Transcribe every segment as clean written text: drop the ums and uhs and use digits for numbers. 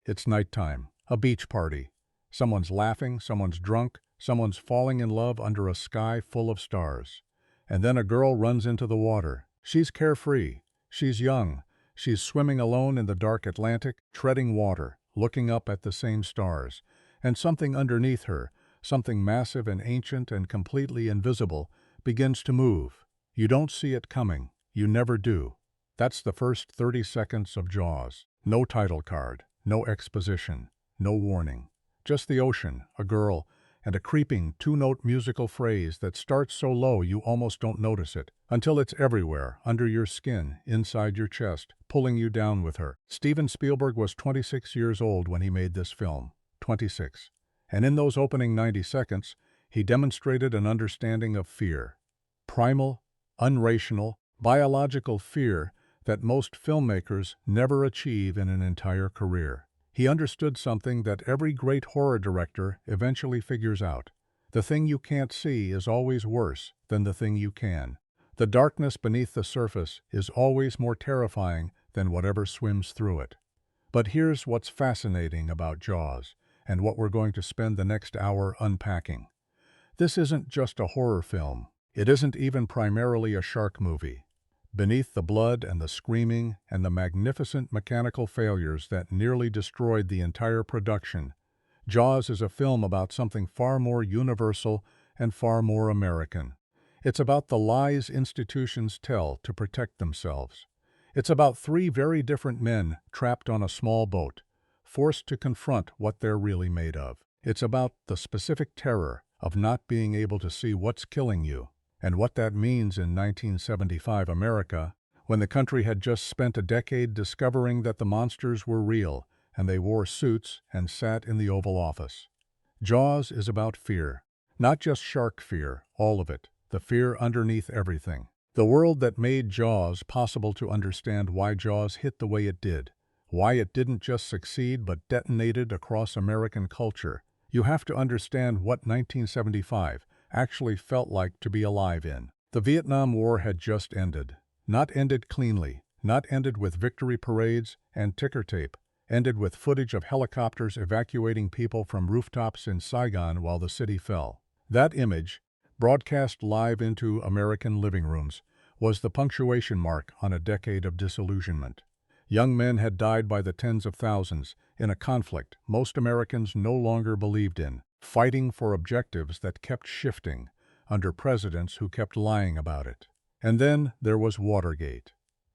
It's nighttime, a beach party. Someone's laughing, someone's drunk, someone's falling in love under a sky full of stars. And then a girl runs into the water. She's carefree. She's young. She's swimming alone in the dark Atlantic, treading water, looking up at the same stars. And something underneath her, something massive and ancient and completely invisible, begins to move. You don't see it coming. You never do. That's the first 30 seconds of Jaws. No title card, no exposition, no warning. Just the ocean, a girl, and a creeping two-note musical phrase that starts so low you almost don't notice it, until it's everywhere, under your skin, inside your chest, pulling you down with her. Steven Spielberg was 26 years old when he made this film. 26. And in those opening 90 seconds, he demonstrated an understanding of fear. Primal, unrational, biological fear that most filmmakers never achieve in an entire career. He understood something that every great horror director eventually figures out. The thing you can't see is always worse than the thing you can. The darkness beneath the surface is always more terrifying than whatever swims through it. But here's what's fascinating about Jaws, and what we're going to spend the next hour unpacking. This isn't just a horror film. It isn't even primarily a shark movie. Beneath the blood and the screaming and the magnificent mechanical failures that nearly destroyed the entire production, Jaws is a film about something far more universal and far more American. It's about the lies institutions tell to protect themselves. It's about three very different men trapped on a small boat, forced to confront what they're really made of. It's about the specific terror of not being able to see what's killing you, and what that means in 1975 America, when the country had just spent a decade discovering that the monsters were real, and they wore suits and sat in the Oval Office. Jaws is about fear. Not just shark fear, all of it, the fear underneath everything. The world that made Jaws possible to understand why Jaws hit the way it did, why it didn't just succeed but detonated across American culture. You have to understand what 1975 actually felt like to be alive in. The Vietnam War had just ended. Not ended cleanly, not ended with victory parades and ticker tape, ended with footage of helicopters evacuating people from rooftops in Saigon while the city fell. That image, broadcast live into American living rooms, was the punctuation mark on a decade of disillusionment. Young men had died by the tens of thousands in a conflict most Americans no longer believed in, fighting for objectives that kept shifting under presidents who kept lying about it. And then there was Watergate.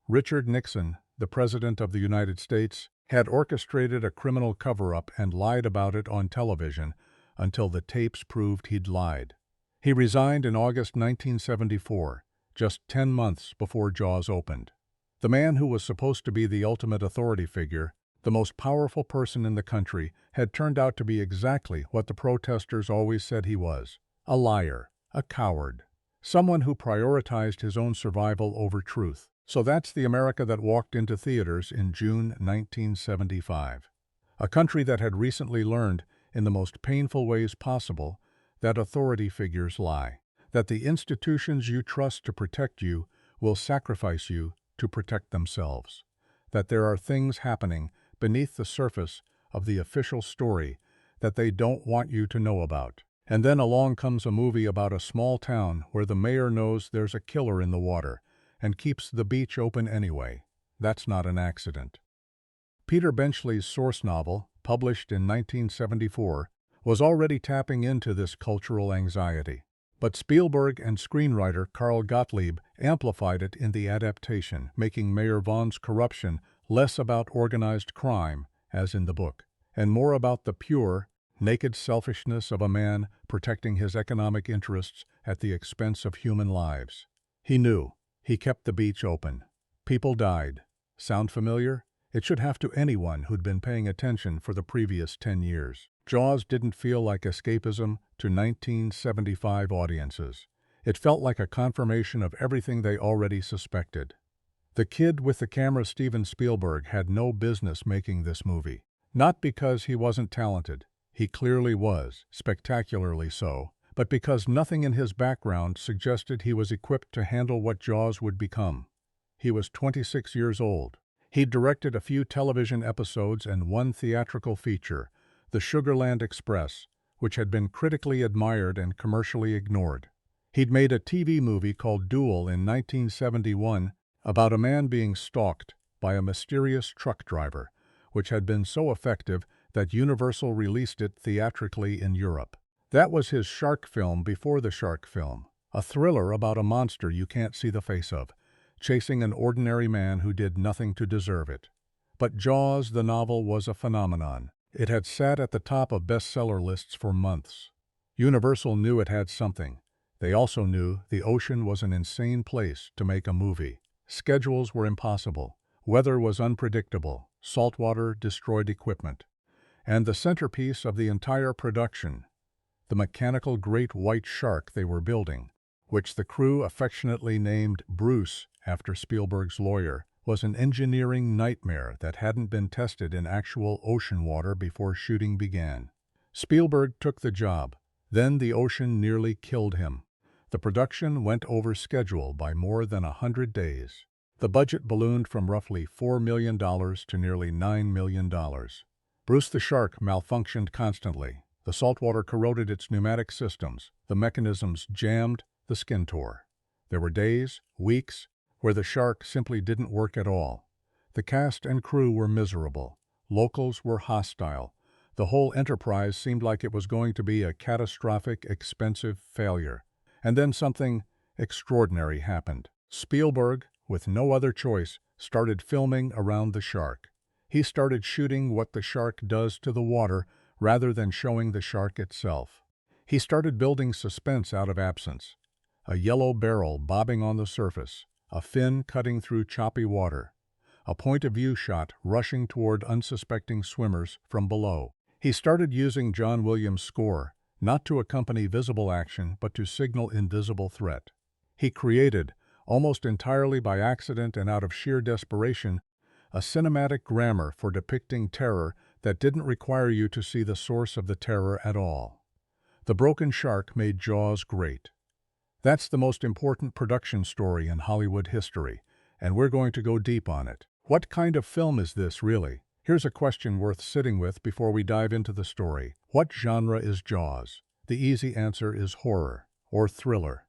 Richard Nixon, the President of the United States, had orchestrated a criminal cover-up and lied about it on television until the tapes proved he'd lied. He resigned in August 1974, just 10 months before Jaws opened. The man who was supposed to be the ultimate authority figure, the most powerful person in the country, had turned out to be exactly what the protesters always said he was: a liar, a coward, someone who prioritized his own survival over truth. So that's the America that walked into theaters in June 1975. A country that had recently learned, in the most painful ways possible, that authority figures lie, that the institutions you trust to protect you will sacrifice you to protect themselves, that there are things happening beneath the surface of the official story that they don't want you to know about. And then along comes a movie about a small town where the mayor knows there's a killer in the water and keeps the beach open anyway. That's not an accident. Peter Benchley's source novel, published in 1974, was already tapping into this cultural anxiety. But Spielberg and screenwriter Carl Gottlieb amplified it in the adaptation, making Mayor Vaughn's corruption less about organized crime, as in the book, and more about the pure, naked selfishness of a man protecting his economic interests at the expense of human lives. He knew. He kept the beach open. People died. Sound familiar? It should have to anyone who'd been paying attention for the previous 10 years. Jaws didn't feel like escapism to 1975 audiences. It felt like a confirmation of everything they already suspected. The kid with the camera, Steven Spielberg, had no business making this movie. Not because he wasn't talented. He clearly was, spectacularly so, but because nothing in his background suggested he was equipped to handle what Jaws would become. He was 26 years old. He directed a few television episodes and one theatrical feature, The Sugarland Express, which had been critically admired and commercially ignored. He'd made a TV movie called Duel in 1971 about a man being stalked by a mysterious truck driver, which had been so effective that Universal released it theatrically in Europe. That was his shark film before the shark film, a thriller about a monster you can't see the face of, chasing an ordinary man who did nothing to deserve it. But Jaws, the novel, was a phenomenon. It had sat at the top of bestseller lists for months. Universal knew it had something. They also knew the ocean was an insane place to make a movie. Schedules were impossible. Weather was unpredictable. Saltwater destroyed equipment. And the centerpiece of the entire production, the mechanical great white shark they were building, which the crew affectionately named Bruce after Spielberg's lawyer, was an engineering nightmare that hadn't been tested in actual ocean water before shooting began. Spielberg took the job. Then the ocean nearly killed him. The production went over schedule by more than 100 days. The budget ballooned from roughly $4 million to nearly $9 million. Bruce the shark malfunctioned constantly. The saltwater corroded its pneumatic systems. The mechanisms jammed. The skin tore. There were days, weeks, where the shark simply didn't work at all. The cast and crew were miserable. Locals were hostile. The whole enterprise seemed like it was going to be a catastrophic, expensive failure. And then something extraordinary happened. Spielberg, with no other choice, started filming around the shark. He started shooting what the shark does to the water rather than showing the shark itself. He started building suspense out of absence. A yellow barrel bobbing on the surface, a fin cutting through choppy water, a point-of-view shot rushing toward unsuspecting swimmers from below. He started using John Williams' score, not to accompany visible action but to signal invisible threat. He created, almost entirely by accident and out of sheer desperation, a cinematic grammar for depicting terror that didn't require you to see the source of the terror at all. The broken shark made Jaws great. That's the most important production story in Hollywood history, and we're going to go deep on it. What kind of film is this, really? Here's a question worth sitting with before we dive into the story. What genre is Jaws? The easy answer is horror, or thriller.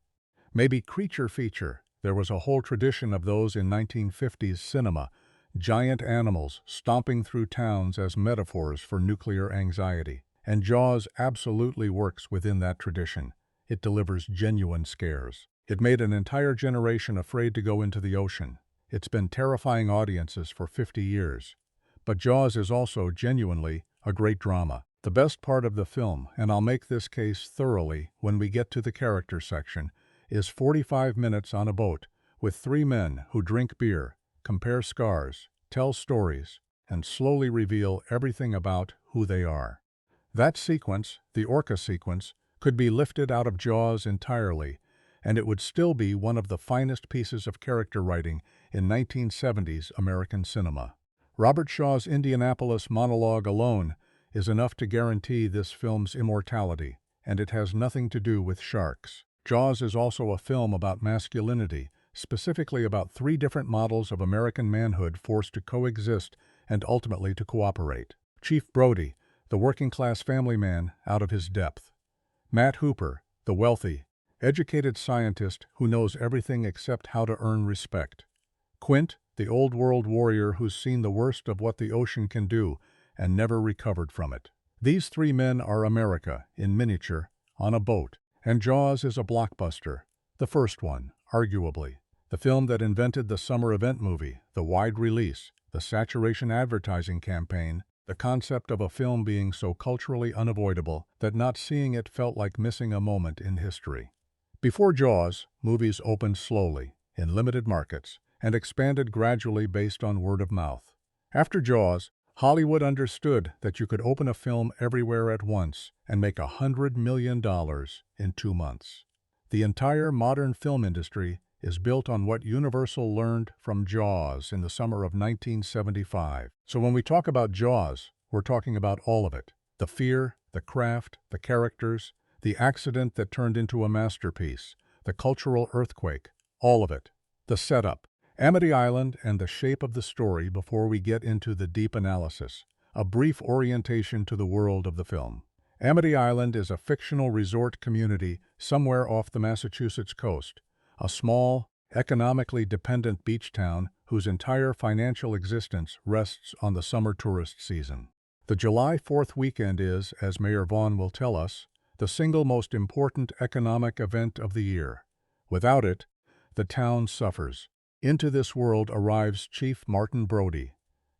Maybe creature feature. There was a whole tradition of those in 1950s cinema, giant animals stomping through towns as metaphors for nuclear anxiety. And Jaws absolutely works within that tradition. It delivers genuine scares. It made an entire generation afraid to go into the ocean. It's been terrifying audiences for 50 years. But Jaws is also genuinely a great drama. The best part of the film, and I'll make this case thoroughly when we get to the character section, is 45 minutes on a boat with three men who drink beer, compare scars, tell stories, and slowly reveal everything about who they are. That sequence, the Orca sequence, could be lifted out of Jaws entirely, and it would still be one of the finest pieces of character writing in 1970s American cinema. Robert Shaw's Indianapolis monologue alone is enough to guarantee this film's immortality, and it has nothing to do with sharks. Jaws is also a film about masculinity, specifically about three different models of American manhood forced to coexist and ultimately to cooperate. Chief Brody, the working-class family man out of his depth. Matt Hooper, the wealthy, educated scientist who knows everything except how to earn respect. Quint, the old-world warrior who's seen the worst of what the ocean can do and never recovered from it. These three men are America, in miniature, on a boat. And Jaws is a blockbuster, the first one, arguably. The film that invented the summer event movie, the wide release, the saturation advertising campaign, the concept of a film being so culturally unavoidable that not seeing it felt like missing a moment in history. Before Jaws, movies opened slowly, in limited markets, and expanded gradually based on word of mouth. After Jaws, Hollywood understood that you could open a film everywhere at once and make $100 million in 2 months. The entire modern film industry is built on what Universal learned from Jaws in the summer of 1975. So when we talk about Jaws, we're talking about all of it. The fear, the craft, the characters, the accident that turned into a masterpiece, the cultural earthquake, all of it. The setup. Amity Island and the shape of the story before we get into the deep analysis. A brief orientation to the world of the film. Amity Island is a fictional resort community somewhere off the Massachusetts coast, a small, economically dependent beach town whose entire financial existence rests on the summer tourist season. The July 4th weekend is, as Mayor Vaughn will tell us, the single most important economic event of the year. Without it, the town suffers. Into this world arrives Chief Martin Brody,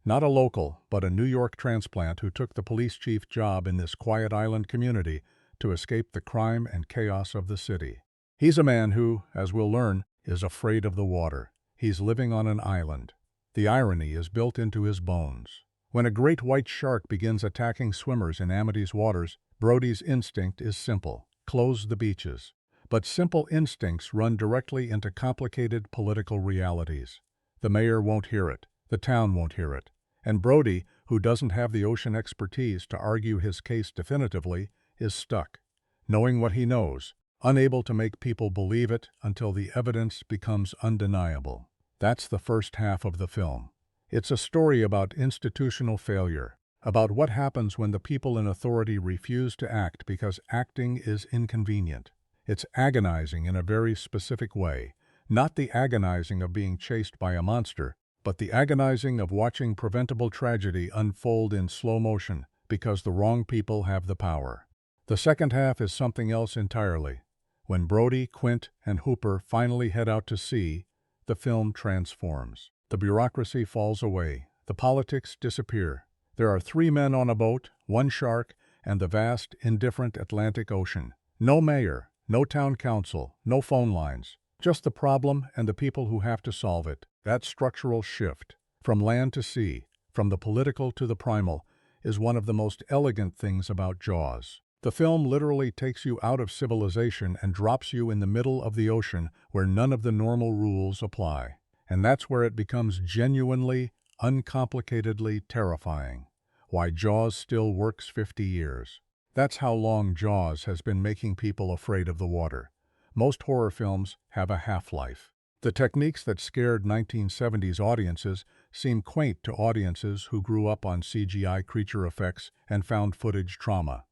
not a local, but a New York transplant who took the police chief job in this quiet island community to escape the crime and chaos of the city. He's a man who, as we'll learn, is afraid of the water. He's living on an island. The irony is built into his bones. When a great white shark begins attacking swimmers in Amity's waters, Brody's instinct is simple: close the beaches. But simple instincts run directly into complicated political realities. The mayor won't hear it. The town won't hear it. And Brody, who doesn't have the ocean expertise to argue his case definitively, is stuck, knowing what he knows, unable to make people believe it until the evidence becomes undeniable. That's the first half of the film. It's a story about institutional failure, about what happens when the people in authority refuse to act because acting is inconvenient. It's agonizing in a very specific way, not the agonizing of being chased by a monster, but the agonizing of watching preventable tragedy unfold in slow motion because the wrong people have the power. The second half is something else entirely. When Brody, Quint, and Hooper finally head out to sea, the film transforms. The bureaucracy falls away. The politics disappear. There are 3 men on a boat, 1 shark, and the vast, indifferent Atlantic Ocean. No mayor, no town council, no phone lines. Just the problem and the people who have to solve it. That structural shift, from land to sea, from the political to the primal, is one of the most elegant things about Jaws. The film literally takes you out of civilization and drops you in the middle of the ocean where none of the normal rules apply. And that's where it becomes genuinely, uncomplicatedly terrifying. Why Jaws still works 50 years. That's how long Jaws has been making people afraid of the water. Most horror films have a half-life. The techniques that scared 1970s audiences seem quaint to audiences who grew up on CGI creature effects and found footage trauma.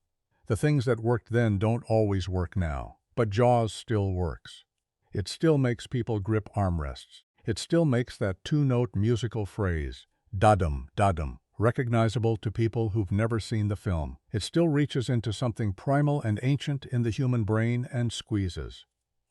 The things that worked then don't always work now. But Jaws still works. It still makes people grip armrests. It still makes that 2-note musical phrase, da-dum, da-dum, recognizable to people who've never seen the film. It still reaches into something primal and ancient in the human brain and squeezes.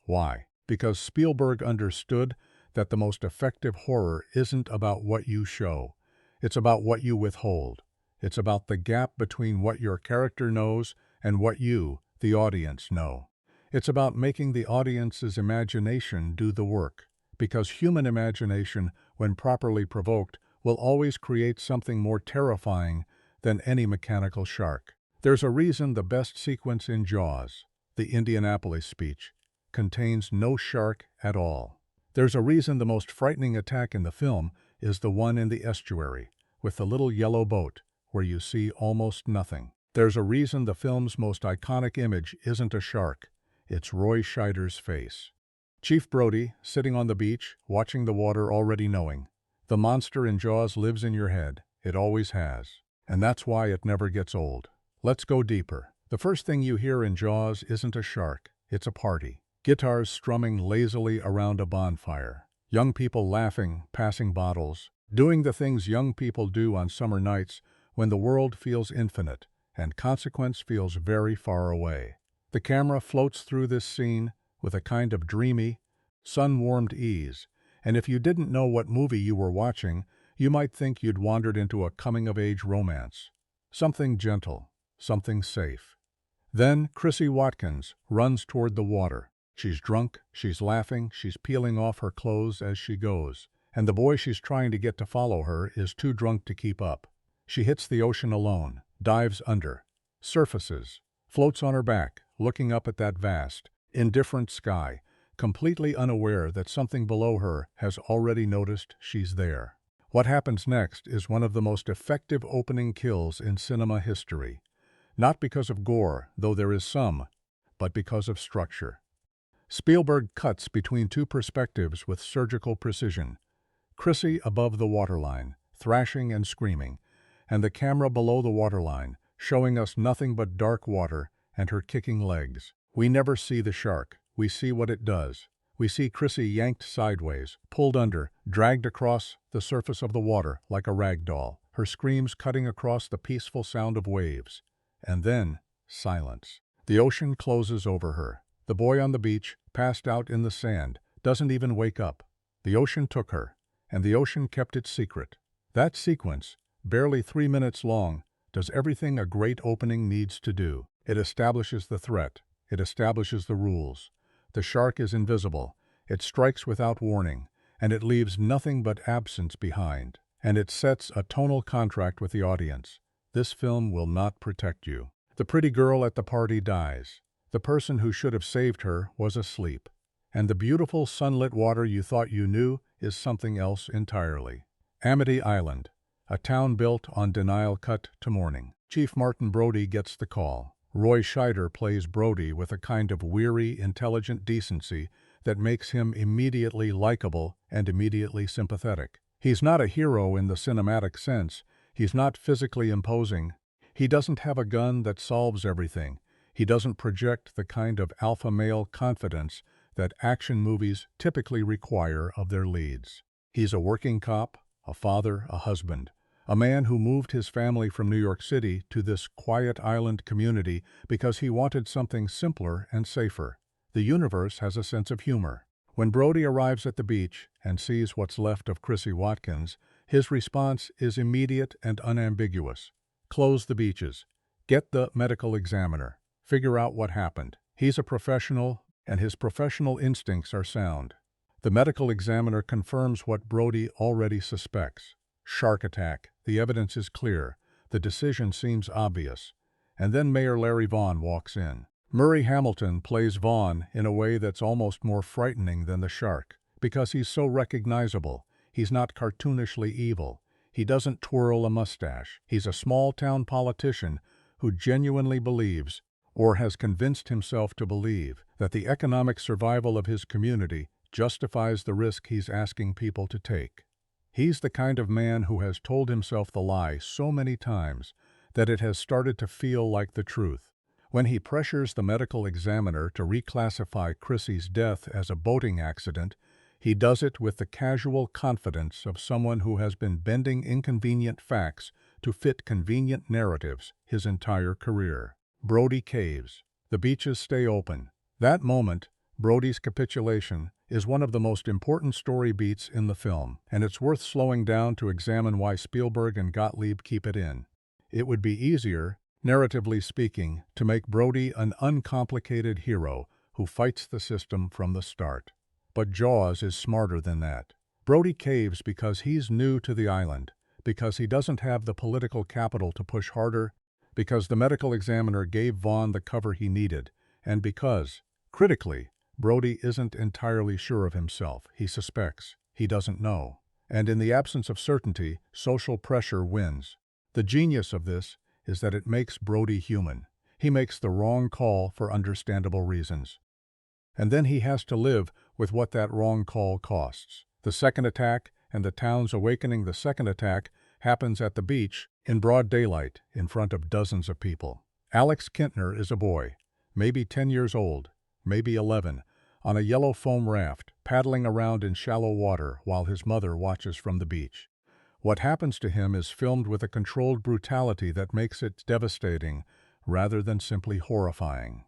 Why? Because Spielberg understood that the most effective horror isn't about what you show. It's about what you withhold. It's about the gap between what your character knows and what you, the audience, know. It's about making the audience's imagination do the work. Because human imagination, when properly provoked, will always create something more terrifying than any mechanical shark. There's a reason the best sequence in Jaws, the Indianapolis speech, contains no shark at all. There's a reason the most frightening attack in the film is the one in the estuary, with the little yellow boat, where you see almost nothing. There's a reason the film's most iconic image isn't a shark, it's Roy Scheider's face. Chief Brody, sitting on the beach, watching the water, already knowing. The monster in Jaws lives in your head. It always has. And that's why it never gets old. Let's go deeper. The first thing you hear in Jaws isn't a shark. It's a party. Guitars strumming lazily around a bonfire. Young people laughing, passing bottles, doing the things young people do on summer nights when the world feels infinite and consequence feels very far away. The camera floats through this scene with a kind of dreamy, sun-warmed ease, and if you didn't know what movie you were watching, you might think you'd wandered into a coming-of-age romance. Something gentle, something safe. Then Chrissy Watkins runs toward the water. She's drunk, she's laughing, she's peeling off her clothes as she goes, and the boy she's trying to get to follow her is too drunk to keep up. She hits the ocean alone, dives under, surfaces, floats on her back, looking up at that vast, indifferent sky, completely unaware that something below her has already noticed she's there. What happens next is one of the most effective opening kills in cinema history. Not because of gore, though there is some, but because of structure. Spielberg cuts between 2 perspectives with surgical precision. Chrissy above the waterline, thrashing and screaming, and the camera below the waterline, showing us nothing but dark water and her kicking legs. We never see the shark. We see what it does. We see Chrissy yanked sideways, pulled under, dragged across the surface of the water like a rag doll, her screams cutting across the peaceful sound of waves. And then, silence. The ocean closes over her. The boy on the beach, passed out in the sand, doesn't even wake up. The ocean took her, and the ocean kept its secret. That sequence, barely 3 minutes long, does everything a great opening needs to do. It establishes the threat. It establishes the rules. The shark is invisible. It strikes without warning, and it leaves nothing but absence behind. And it sets a tonal contract with the audience. This film will not protect you. The pretty girl at the party dies. The person who should have saved her was asleep. And the beautiful sunlit water you thought you knew is something else entirely. Amity Island, a town built on denial cut to mourning. Chief Martin Brody gets the call. Roy Scheider plays Brody with a kind of weary, intelligent decency that makes him immediately likable and immediately sympathetic. He's not a hero in the cinematic sense. He's not physically imposing. He doesn't have a gun that solves everything. He doesn't project the kind of alpha male confidence that action movies typically require of their leads. He's a working cop, a father, a husband, a man who moved his family from New York City to this quiet island community because he wanted something simpler and safer. The universe has a sense of humor. When Brody arrives at the beach and sees what's left of Chrissy Watkins, his response is immediate and unambiguous. Close the beaches. Get the medical examiner. Figure out what happened. He's a professional, and his professional instincts are sound. The medical examiner confirms what Brody already suspects. Shark attack. The evidence is clear. The decision seems obvious. And then Mayor Larry Vaughn walks in. Murray Hamilton plays Vaughn in a way that's almost more frightening than the shark, because he's so recognizable. He's not cartoonishly evil. He doesn't twirl a mustache. He's a small-town politician who genuinely believes, or has convinced himself to believe, that the economic survival of his community justifies the risk he's asking people to take. He's the kind of man who has told himself the lie so many times that it has started to feel like the truth. When he pressures the medical examiner to reclassify Chrissy's death as a boating accident, he does it with the casual confidence of someone who has been bending inconvenient facts to fit convenient narratives his entire career. Brody caves. The beaches stay open. That moment, Brody's capitulation, is one of the most important story beats in the film, and it's worth slowing down to examine why Spielberg and Gottlieb keep it in. It would be easier, narratively speaking, to make Brody an uncomplicated hero who fights the system from the start. But Jaws is smarter than that. Brody caves because he's new to the island, because he doesn't have the political capital to push harder, because the medical examiner gave Vaughn the cover he needed, and because, critically, Brody isn't entirely sure of himself. He suspects. He doesn't know. And in the absence of certainty, social pressure wins. The genius of this is that it makes Brody human. He makes the wrong call for understandable reasons. And then he has to live with what that wrong call costs. The second attack, and the town's awakening the second attack, happens at the beach, in broad daylight, in front of dozens of people. Alex Kintner is a boy, maybe 10 years old, maybe 11, on a yellow foam raft, paddling around in shallow water while his mother watches from the beach. What happens to him is filmed with a controlled brutality that makes it devastating rather than simply horrifying.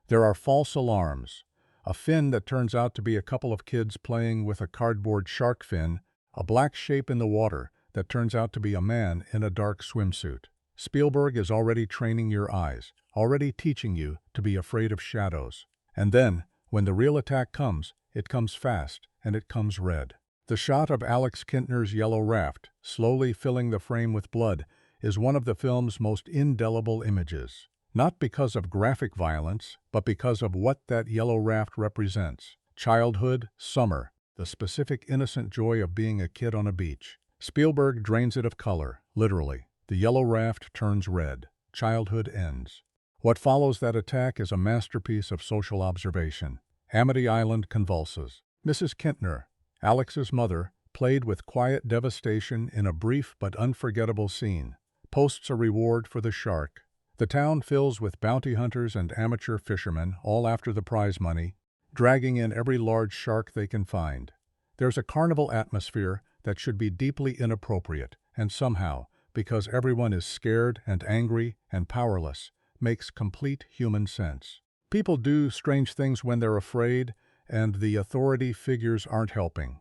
There are false alarms, a fin that turns out to be a couple of kids playing with a cardboard shark fin, a black shape in the water that turns out to be a man in a dark swimsuit. Spielberg is already training your eyes, already teaching you to be afraid of shadows. And then, when the real attack comes, it comes fast, and it comes red. The shot of Alex Kintner's yellow raft, slowly filling the frame with blood, is one of the film's most indelible images. Not because of graphic violence, but because of what that yellow raft represents. Childhood, summer, the specific innocent joy of being a kid on a beach. Spielberg drains it of color, literally. The yellow raft turns red. Childhood ends. What follows that attack is a masterpiece of social observation. Amity Island convulses. Mrs. Kintner, Alex's mother, played with quiet devastation in a brief but unforgettable scene, posts a reward for the shark. The town fills with bounty hunters and amateur fishermen, all after the prize money, dragging in every large shark they can find. There's a carnival atmosphere that should be deeply inappropriate, and somehow, because everyone is scared and angry and powerless, makes complete human sense. People do strange things when they're afraid, and the authority figures aren't helping.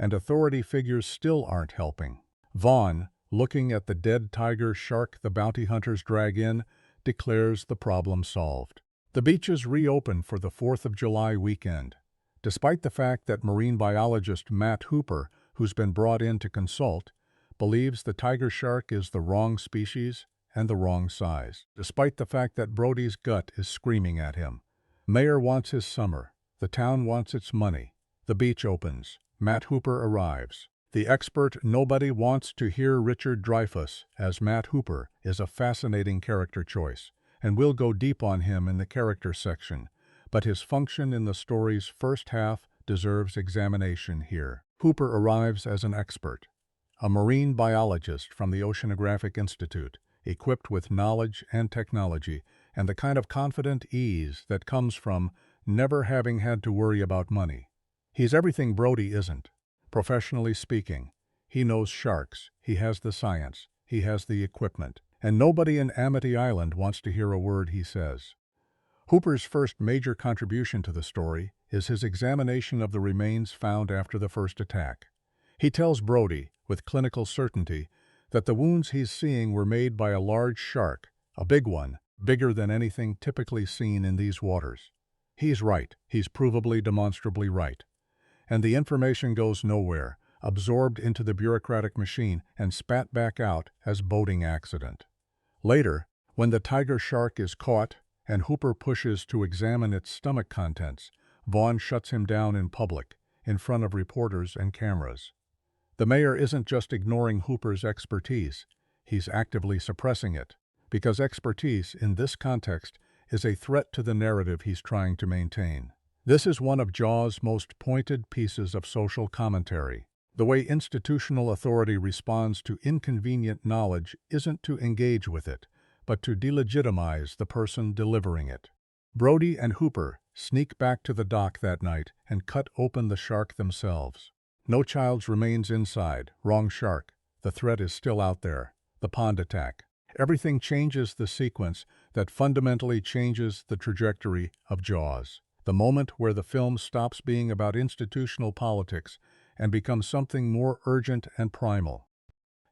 And authority figures still aren't helping. Vaughn, looking at the dead tiger shark the bounty hunters drag in, declares the problem solved. The beaches reopen for the 4th of July weekend. Despite the fact that marine biologist Matt Hooper, who's been brought in to consult, believes the tiger shark is the wrong species and the wrong size. Despite the fact that Brody's gut is screaming at him. Mayor wants his summer. The town wants its money. The beach opens. Matt Hooper arrives. The expert nobody wants to hear Richard Dreyfuss as Matt Hooper is a fascinating character choice, and we'll go deep on him in the character section, but his function in the story's first half deserves examination here. Hooper arrives as an expert, a marine biologist from the Oceanographic Institute, equipped with knowledge and technology and the kind of confident ease that comes from never having had to worry about money. He's everything Brody isn't. Professionally speaking, he knows sharks, he has the science, he has the equipment, and nobody in Amity Island wants to hear a word he says. Hooper's first major contribution to the story is his examination of the remains found after the first attack. He tells Brody, with clinical certainty, that the wounds he's seeing were made by a large shark, a big one, bigger than anything typically seen in these waters. He's right. He's provably, demonstrably right. And the information goes nowhere, absorbed into the bureaucratic machine and spat back out as boating accident. Later, when the tiger shark is caught and Hooper pushes to examine its stomach contents, Vaughn shuts him down in public, in front of reporters and cameras. The mayor isn't just ignoring Hooper's expertise, he's actively suppressing it, because expertise in this context is a threat to the narrative he's trying to maintain. This is one of Jaw's most pointed pieces of social commentary. The way institutional authority responds to inconvenient knowledge isn't to engage with it, but to delegitimize the person delivering it. Brody and Hooper sneak back to the dock that night and cut open the shark themselves. No child's remains inside. Wrong shark. The threat is still out there. The pond attack. Everything changes the sequence that fundamentally changes the trajectory of Jaws. The moment where the film stops being about institutional politics and becomes something more urgent and primal.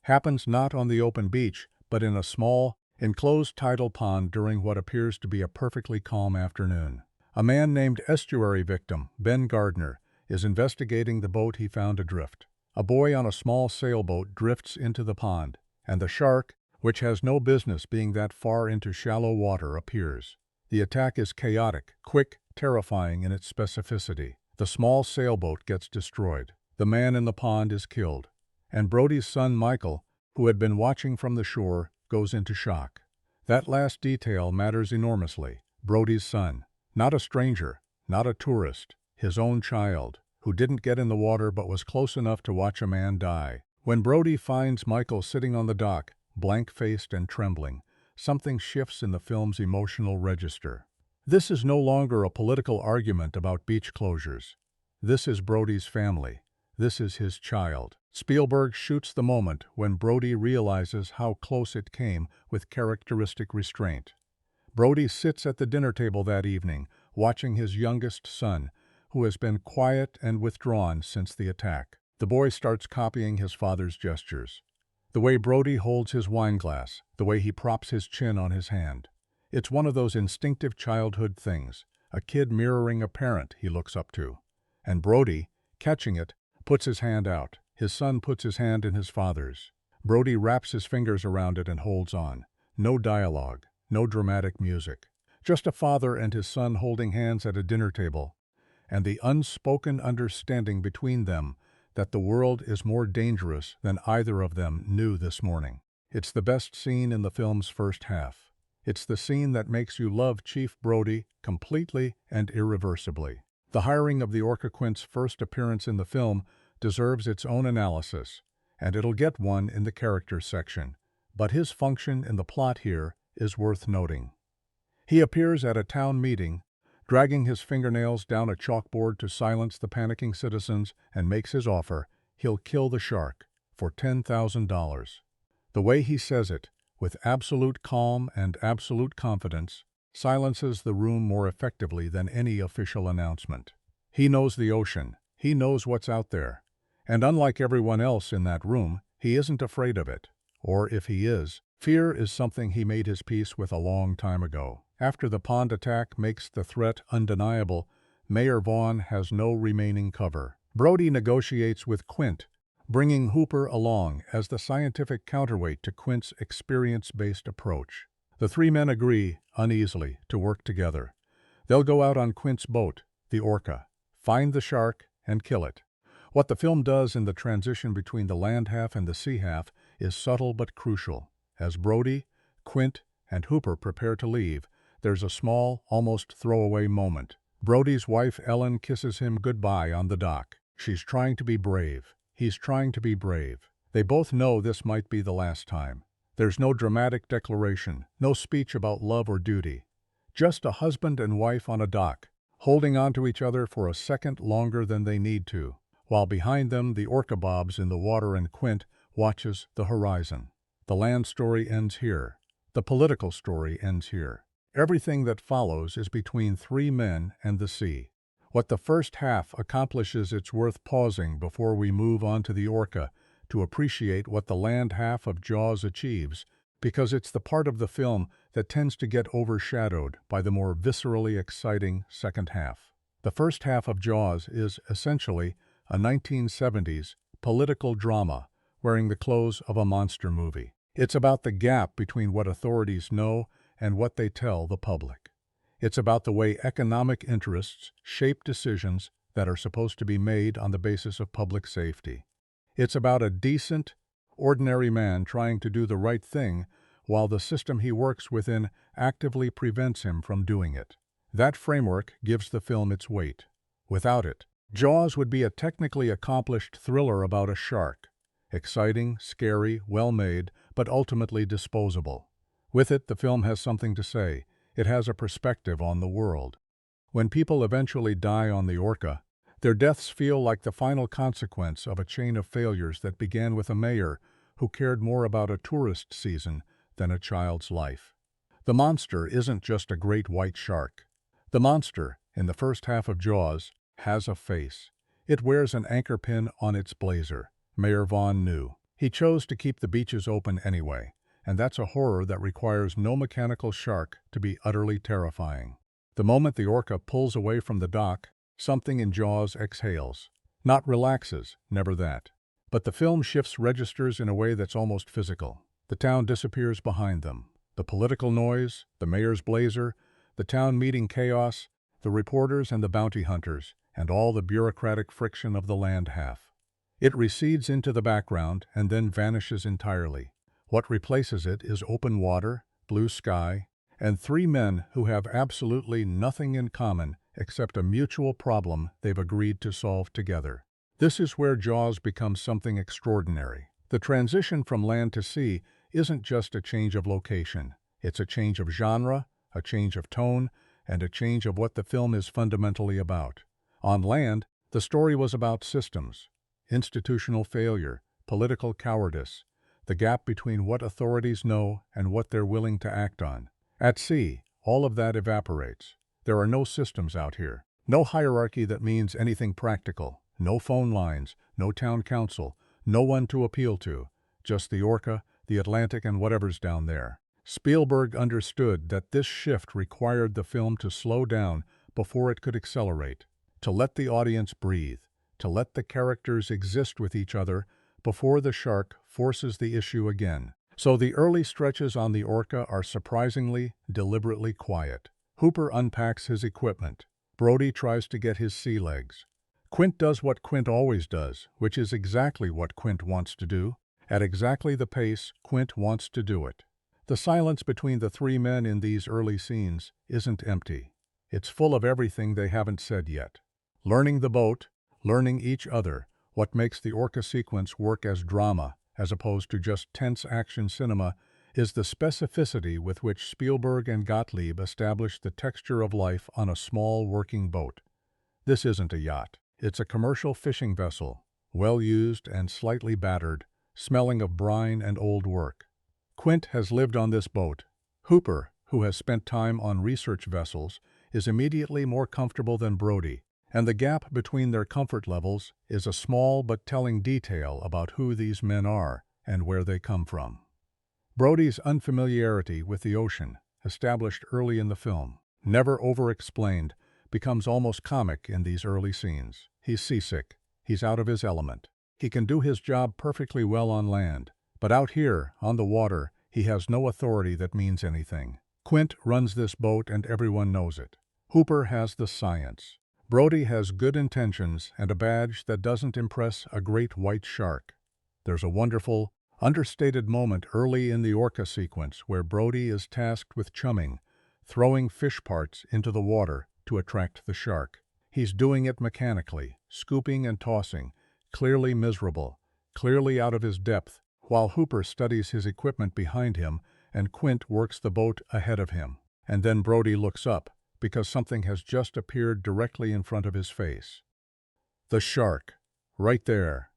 Happens not on the open beach, but in a small, enclosed tidal pond during what appears to be a perfectly calm afternoon. A man named estuary victim, Ben Gardner, is investigating the boat he found adrift. A boy on a small sailboat drifts into the pond, and the shark, which has no business being that far into shallow water, appears. The attack is chaotic, quick, terrifying in its specificity. The small sailboat gets destroyed. The man in the pond is killed. And Brody's son Michael, who had been watching from the shore, goes into shock. That last detail matters enormously. Brody's son, not a stranger, not a tourist, his own child, who didn't get in the water but was close enough to watch a man die. When Brody finds Michael sitting on the dock, blank-faced and trembling, something shifts in the film's emotional register. This is no longer a political argument about beach closures. This is Brody's family. This is his child. Spielberg shoots the moment when Brody realizes how close it came with characteristic restraint. Brody sits at the dinner table that evening, watching his youngest son, who has been quiet and withdrawn since the attack. The boy starts copying his father's gestures. The way Brody holds his wine glass, the way he props his chin on his hand. It's one of those instinctive childhood things, a kid mirroring a parent he looks up to. And Brody, catching it, puts his hand out. His son puts his hand in his father's. Brody wraps his fingers around it and holds on. No dialogue, no dramatic music. Just a father and his son holding hands at a dinner table, and the unspoken understanding between them that the world is more dangerous than either of them knew this morning. It's the best scene in the film's first half. It's the scene that makes you love Chief Brody completely and irreversibly. The hiring of the Orca Quint's first appearance in the film deserves its own analysis, and it'll get one in the characters section, but his function in the plot here is worth noting. He appears at a town meeting, dragging his fingernails down a chalkboard to silence the panicking citizens, and makes his offer: he'll kill the shark for $10,000. The way he says it, with absolute calm and absolute confidence, silences the room more effectively than any official announcement. He knows the ocean, he knows what's out there, and unlike everyone else in that room, he isn't afraid of it. Or if he is, fear is something he made his peace with a long time ago. After the pond attack makes the threat undeniable, Mayor Vaughn has no remaining cover. Brody negotiates with Quint, bringing Hooper along as the scientific counterweight to Quint's experience-based approach. The three men agree, uneasily, to work together. They'll go out on Quint's boat, the Orca, find the shark, and kill it. What the film does in the transition between the land half and the sea half is subtle but crucial. As Brody, Quint, and Hooper prepare to leave, there's a small, almost throwaway moment. Brody's wife Ellen kisses him goodbye on the dock. She's trying to be brave. He's trying to be brave. They both know this might be the last time. There's no dramatic declaration, no speech about love or duty. Just a husband and wife on a dock, holding on to each other for a second longer than they need to, while behind them the orca bobs in the water and Quint watches the horizon. The land story ends here. The political story ends here. Everything that follows is between three men and the sea. What the first half accomplishes, it's worth pausing before we move on to the Orca to appreciate what the land half of Jaws achieves, because it's the part of the film that tends to get overshadowed by the more viscerally exciting second half. The first half of Jaws is essentially a 1970s political drama wearing the clothes of a monster movie. It's about the gap between what authorities know and what they tell the public. It's about the way economic interests shape decisions that are supposed to be made on the basis of public safety. It's about a decent, ordinary man trying to do the right thing while the system he works within actively prevents him from doing it. That framework gives the film its weight. Without it, Jaws would be a technically accomplished thriller about a shark. Exciting, scary, well-made, but ultimately disposable. With it, the film has something to say. It has a perspective on the world. When people eventually die on the Orca, their deaths feel like the final consequence of a chain of failures that began with a mayor who cared more about a tourist season than a child's life. The monster isn't just a great white shark. The monster, in the first half of Jaws, has a face. It wears an anchor pin on its blazer. Mayor Vaughn knew. He chose to keep the beaches open anyway, and that's a horror that requires no mechanical shark to be utterly terrifying. The moment the Orca pulls away from the dock, something in Jaws exhales. Not relaxes, never that. But the film shifts registers in a way that's almost physical. The town disappears behind them. The political noise, the mayor's blazer, the town meeting chaos, the reporters and the bounty hunters, and all the bureaucratic friction of the land half. It recedes into the background and then vanishes entirely. What replaces it is open water, blue sky, and three men who have absolutely nothing in common except a mutual problem they've agreed to solve together. This is where Jaws becomes something extraordinary. The transition from land to sea isn't just a change of location. It's a change of genre, a change of tone, and a change of what the film is fundamentally about. On land, the story was about systems, institutional failure, political cowardice, the gap between what authorities know and what they're willing to act on. At sea, all of that evaporates. There are no systems out here. No hierarchy that means anything practical. No phone lines, no town council, no one to appeal to. Just the Orca, the Atlantic, and whatever's down there. Spielberg understood that this shift required the film to slow down before it could accelerate, to let the audience breathe, to let the characters exist with each other before the shark forces the issue again. So the early stretches on the Orca are surprisingly, deliberately quiet. Hooper unpacks his equipment. Brody tries to get his sea legs. Quint does what Quint always does, which is exactly what Quint wants to do, at exactly the pace Quint wants to do it. The silence between the three men in these early scenes isn't empty. It's full of everything they haven't said yet. Learning the boat, learning each other, What makes the Orca sequence work as drama, as opposed to just tense action cinema, is the specificity with which Spielberg and Gottlieb established the texture of life on a small working boat. This isn't a yacht. It's a commercial fishing vessel, well used and slightly battered, smelling of brine and old work. Quint has lived on this boat. Hooper, who has spent time on research vessels, is immediately more comfortable than Brody, and the gap between their comfort levels is a small but telling detail about who these men are and where they come from. Brody's unfamiliarity with the ocean, established early in the film, never over-explained, becomes almost comic in these early scenes. He's seasick. He's out of his element. He can do his job perfectly well on land, but out here, on the water, he has no authority that means anything. Quint runs this boat and everyone knows it. Hooper has the science. Brody has good intentions and a badge that doesn't impress a great white shark. There's a wonderful, understated moment early in the Orca sequence where Brody is tasked with chumming, throwing fish parts into the water to attract the shark. He's doing it mechanically, scooping and tossing, clearly miserable, clearly out of his depth, while Hooper studies his equipment behind him and Quint works the boat ahead of him. And then Brody looks up, because something has just appeared directly in front of his face. The shark, right there,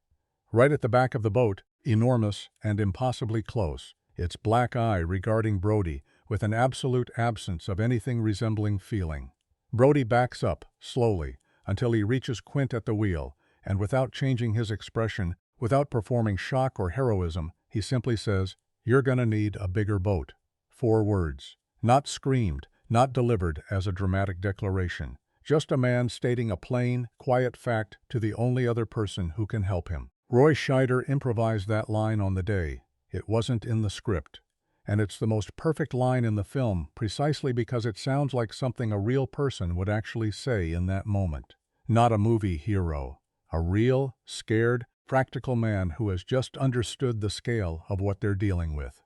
right at the back of the boat, enormous and impossibly close, its black eye regarding Brody with an absolute absence of anything resembling feeling. Brody backs up, slowly, until he reaches Quint at the wheel, and without changing his expression, without performing shock or heroism, he simply says, "You're gonna need a bigger boat." 4 words. Not screamed, not delivered as a dramatic declaration. Just a man stating a plain, quiet fact to the only other person who can help him. Roy Scheider improvised that line on the day. It wasn't in the script. And it's the most perfect line in the film precisely because it sounds like something a real person would actually say in that moment. Not a movie hero. A real, scared, practical man who has just understood the scale of what they're dealing with.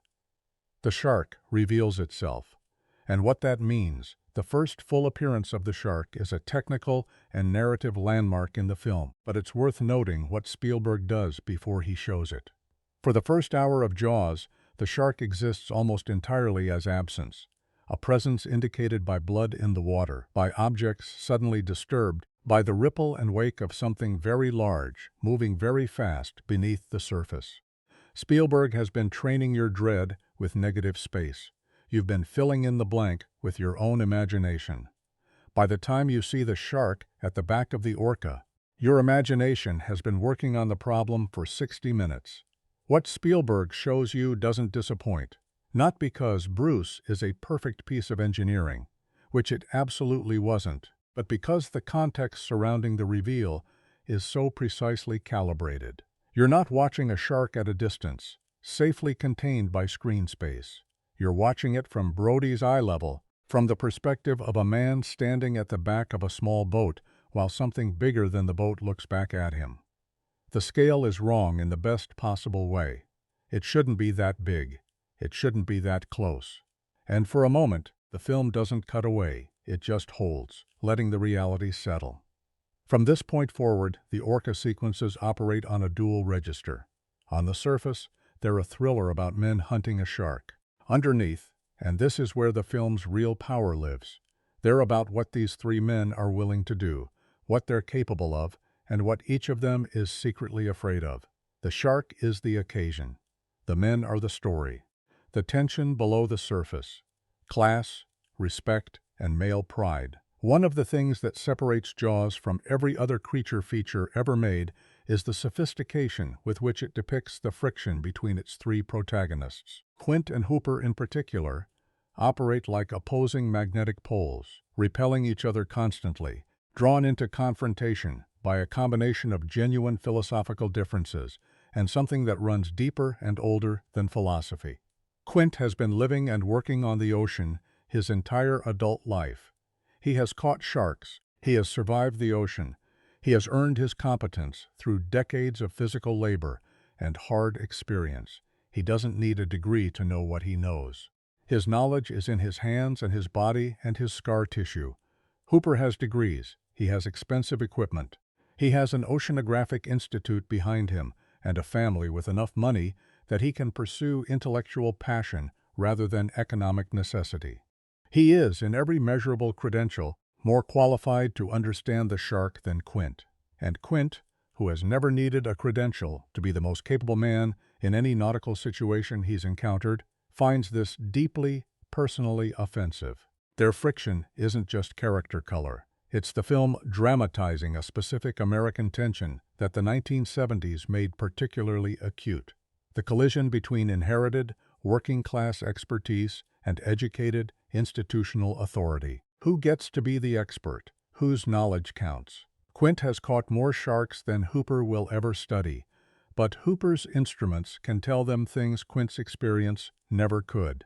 The shark reveals itself. And what that means, the first full appearance of the shark is a technical and narrative landmark in the film, but it's worth noting what Spielberg does before he shows it. For the first hour of Jaws, the shark exists almost entirely as absence, a presence indicated by blood in the water, by objects suddenly disturbed, by the ripple and wake of something very large, moving very fast beneath the surface. Spielberg has been training your dread with negative space. You've been filling in the blank with your own imagination. By the time you see the shark at the back of the Orca, your imagination has been working on the problem for 60 minutes. What Spielberg shows you doesn't disappoint, not because Bruce is a perfect piece of engineering, which it absolutely wasn't, but because the context surrounding the reveal is so precisely calibrated. You're not watching a shark at a distance, safely contained by screen space. You're watching it from Brody's eye level, from the perspective of a man standing at the back of a small boat while something bigger than the boat looks back at him. The scale is wrong in the best possible way. It shouldn't be that big. It shouldn't be that close. And for a moment, the film doesn't cut away. It just holds, letting the reality settle. From this point forward, the Orca sequences operate on a dual register. On the surface, they're a thriller about men hunting a shark. Underneath, and this is where the film's real power lives, they're about what these 3 men are willing to do, what they're capable of, and what each of them is secretly afraid of. The shark is the occasion. The men are the story. The tension below the surface. Class, respect, and male pride. One of the things that separates Jaws from every other creature feature ever made is the sophistication with which it depicts the friction between its 3 protagonists. Quint and Hooper in particular operate like opposing magnetic poles, repelling each other constantly, drawn into confrontation by a combination of genuine philosophical differences and something that runs deeper and older than philosophy. Quint has been living and working on the ocean his entire adult life. He has caught sharks. He has survived the ocean. He has earned his competence through decades of physical labor and hard experience. He doesn't need a degree to know what he knows. His knowledge is in his hands and his body and his scar tissue. Hooper has degrees. He has expensive equipment. He has an oceanographic institute behind him and a family with enough money that he can pursue intellectual passion rather than economic necessity. He is, in every measurable credential, more qualified to understand the shark than Quint. And Quint, who has never needed a credential to be the most capable man in any nautical situation he's encountered, finds this deeply, personally offensive. Their friction isn't just character color. It's the film dramatizing a specific American tension that the 1970s made particularly acute. The collision between inherited, working-class expertise and educated, institutional authority. Who gets to be the expert? Whose knowledge counts? Quint has caught more sharks than Hooper will ever study, but Hooper's instruments can tell them things Quint's experience never could.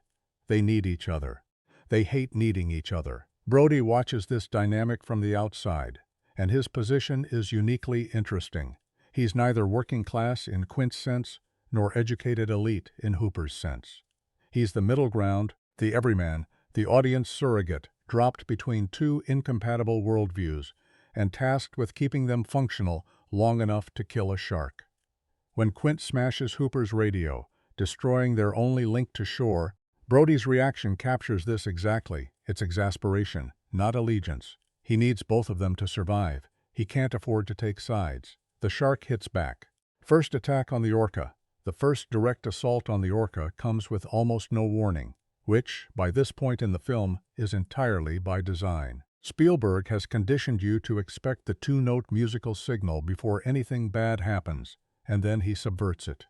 They need each other. They hate needing each other. Brody watches this dynamic from the outside, and his position is uniquely interesting. He's neither working class in Quint's sense, nor educated elite in Hooper's sense. He's the middle ground, the everyman, the audience surrogate, dropped between two incompatible worldviews, and tasked with keeping them functional long enough to kill a shark. When Quint smashes Hooper's radio, destroying their only link to shore, Brody's reaction captures this exactly. It's exasperation, not allegiance. He needs both of them to survive. He can't afford to take sides. The shark hits back. First attack on the Orca. The first direct assault on the Orca comes with almost no warning, which, by this point in the film, is entirely by design. Spielberg has conditioned you to expect the two-note musical signal before anything bad happens, and then he subverts it.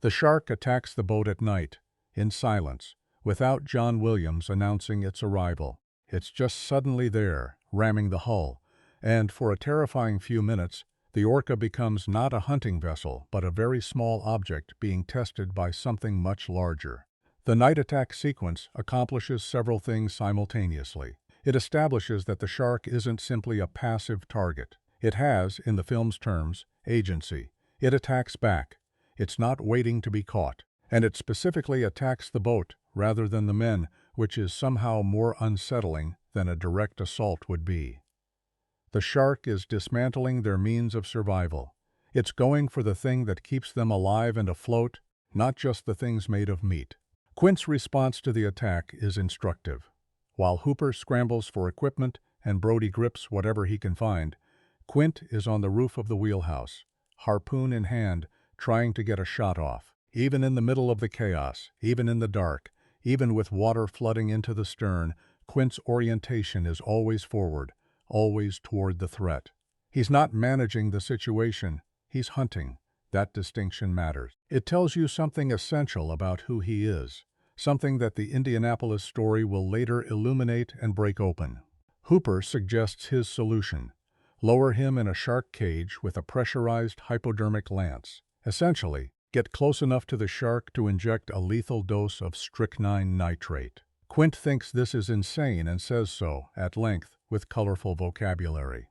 The shark attacks the boat at night, in silence, without John Williams announcing its arrival. It's just suddenly there, ramming the hull, and for a terrifying few minutes, the Orca becomes not a hunting vessel, but a very small object being tested by something much larger. The night attack sequence accomplishes several things simultaneously. It establishes that the shark isn't simply a passive target. It has, in the film's terms, agency. It attacks back. It's not waiting to be caught. And it specifically attacks the boat rather than the men, which is somehow more unsettling than a direct assault would be. The shark is dismantling their means of survival. It's going for the thing that keeps them alive and afloat, not just the things made of meat. Quint's response to the attack is instructive. While Hooper scrambles for equipment and Brody grips whatever he can find, Quint is on the roof of the wheelhouse, harpoon in hand, trying to get a shot off. Even in the middle of the chaos, even in the dark, even with water flooding into the stern, Quint's orientation is always forward, always toward the threat. He's not managing the situation, he's hunting. That distinction matters. It tells you something essential about who he is, something that the Indianapolis story will later illuminate and break open. Hooper suggests his solution. Lower him in a shark cage with a pressurized hypodermic lance. Essentially, get close enough to the shark to inject a lethal dose of strychnine nitrate. Quint thinks this is insane and says so, at length, with colorful vocabulary.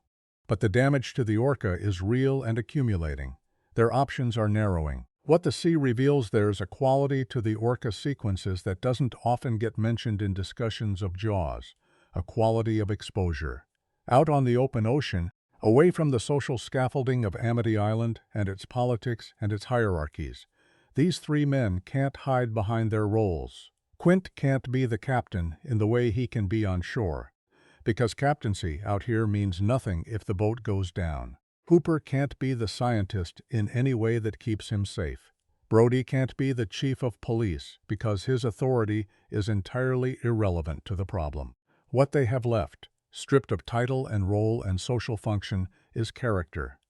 But the damage to the Orca is real and accumulating. Their options are narrowing. What the sea reveals there's a quality to the Orca sequences that doesn't often get mentioned in discussions of Jaws, a quality of exposure. Out on the open ocean, away from the social scaffolding of Amity Island and its politics and its hierarchies, these three men can't hide behind their roles. Quint can't be the captain in the way he can be on shore, because captaincy out here means nothing if the boat goes down. Hooper can't be the scientist in any way that keeps him safe. Brody can't be the chief of police because his authority is entirely irrelevant to the problem. What they have left, stripped of title and role and social function, is character.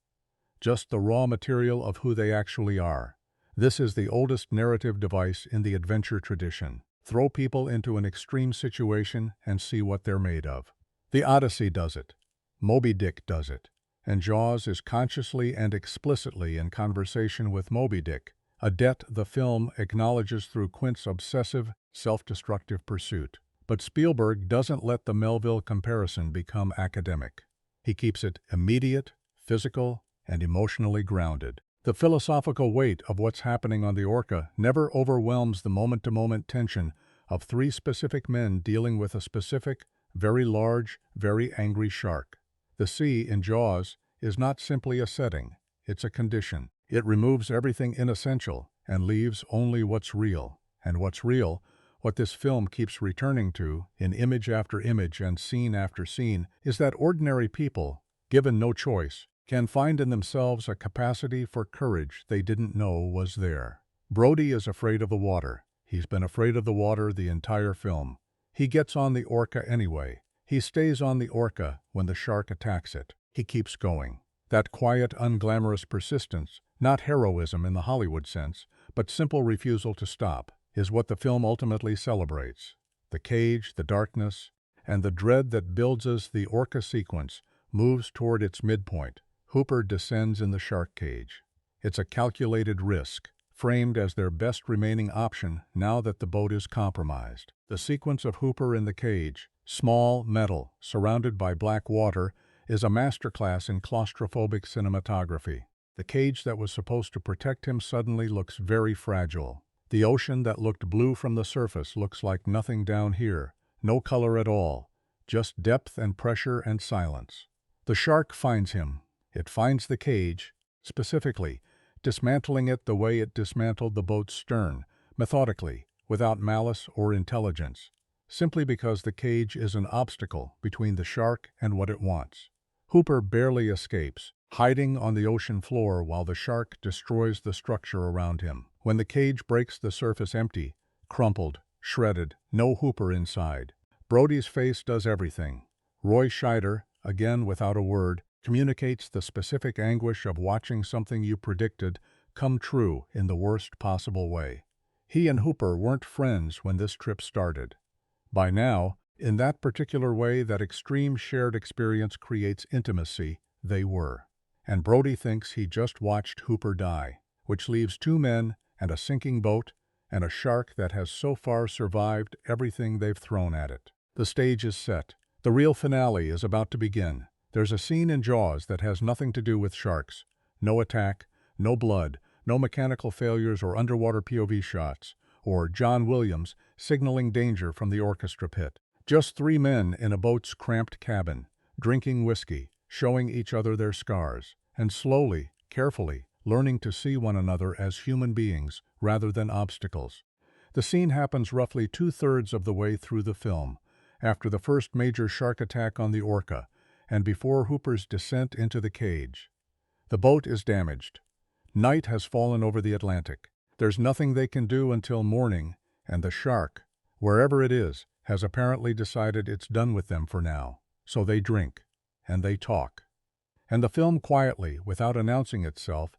Just the raw material of who they actually are. This is the oldest narrative device in the adventure tradition. Throw people into an extreme situation and see what they're made of. The Odyssey does it. Moby Dick does it. And Jaws is consciously and explicitly in conversation with Moby Dick, a debt the film acknowledges through Quint's obsessive, self-destructive pursuit. But Spielberg doesn't let the Melville comparison become academic. He keeps it immediate, physical, and emotionally grounded. The philosophical weight of what's happening on the Orca never overwhelms the moment-to-moment tension of three specific men dealing with a specific, very large, very angry shark. The sea in Jaws is not simply a setting, it's a condition. It removes everything inessential and leaves only what's real. And what's real, what this film keeps returning to, in image after image and scene after scene, is that ordinary people, given no choice, can find in themselves a capacity for courage they didn't know was there. Brody is afraid of the water. He's been afraid of the water the entire film. He gets on the Orca anyway. He stays on the Orca when the shark attacks it. He keeps going. That quiet, unglamorous persistence, not heroism in the Hollywood sense, but simple refusal to stop, is what the film ultimately celebrates. The cage, the darkness, and the dread that builds as the Orca sequence moves toward its midpoint. Hooper descends in the shark cage. It's a calculated risk, framed as their best remaining option now that the boat is compromised. The sequence of Hooper in the cage, small, metal, surrounded by black water, is a masterclass in claustrophobic cinematography. The cage that was supposed to protect him suddenly looks very fragile. The ocean that looked blue from the surface looks like nothing down here, no color at all, just depth and pressure and silence. The shark finds him. It finds the cage, specifically, dismantling it the way it dismantled the boat's stern, methodically, without malice or intelligence, simply because the cage is an obstacle between the shark and what it wants. Hooper barely escapes, hiding on the ocean floor while the shark destroys the structure around him. When the cage breaks the surface empty, crumpled, shredded, no Hooper inside. Brody's face does everything. Roy Scheider, again without a word, communicates the specific anguish of watching something you predicted come true in the worst possible way. He and Hooper weren't friends when this trip started. By now, in that particular way that extreme shared experience creates intimacy, they were. And Brody thinks he just watched Hooper die, which leaves two men and a sinking boat and a shark that has so far survived everything they've thrown at it. The stage is set. The real finale is about to begin. There's a scene in Jaws that has nothing to do with sharks. No attack, no blood, no mechanical failures or underwater POV shots, or John Williams signaling danger from the orchestra pit. Just three men in a boat's cramped cabin, drinking whiskey, showing each other their scars, and slowly, carefully, learning to see one another as human beings rather than obstacles. The scene happens roughly 2/3 of the way through the film, after the first major shark attack on the Orca, and before Hooper's descent into the cage. The boat is damaged. Night has fallen over the Atlantic. There's nothing they can do until morning, and the shark, wherever it is, has apparently decided it's done with them for now. So they drink, and they talk. And the film quietly, without announcing itself,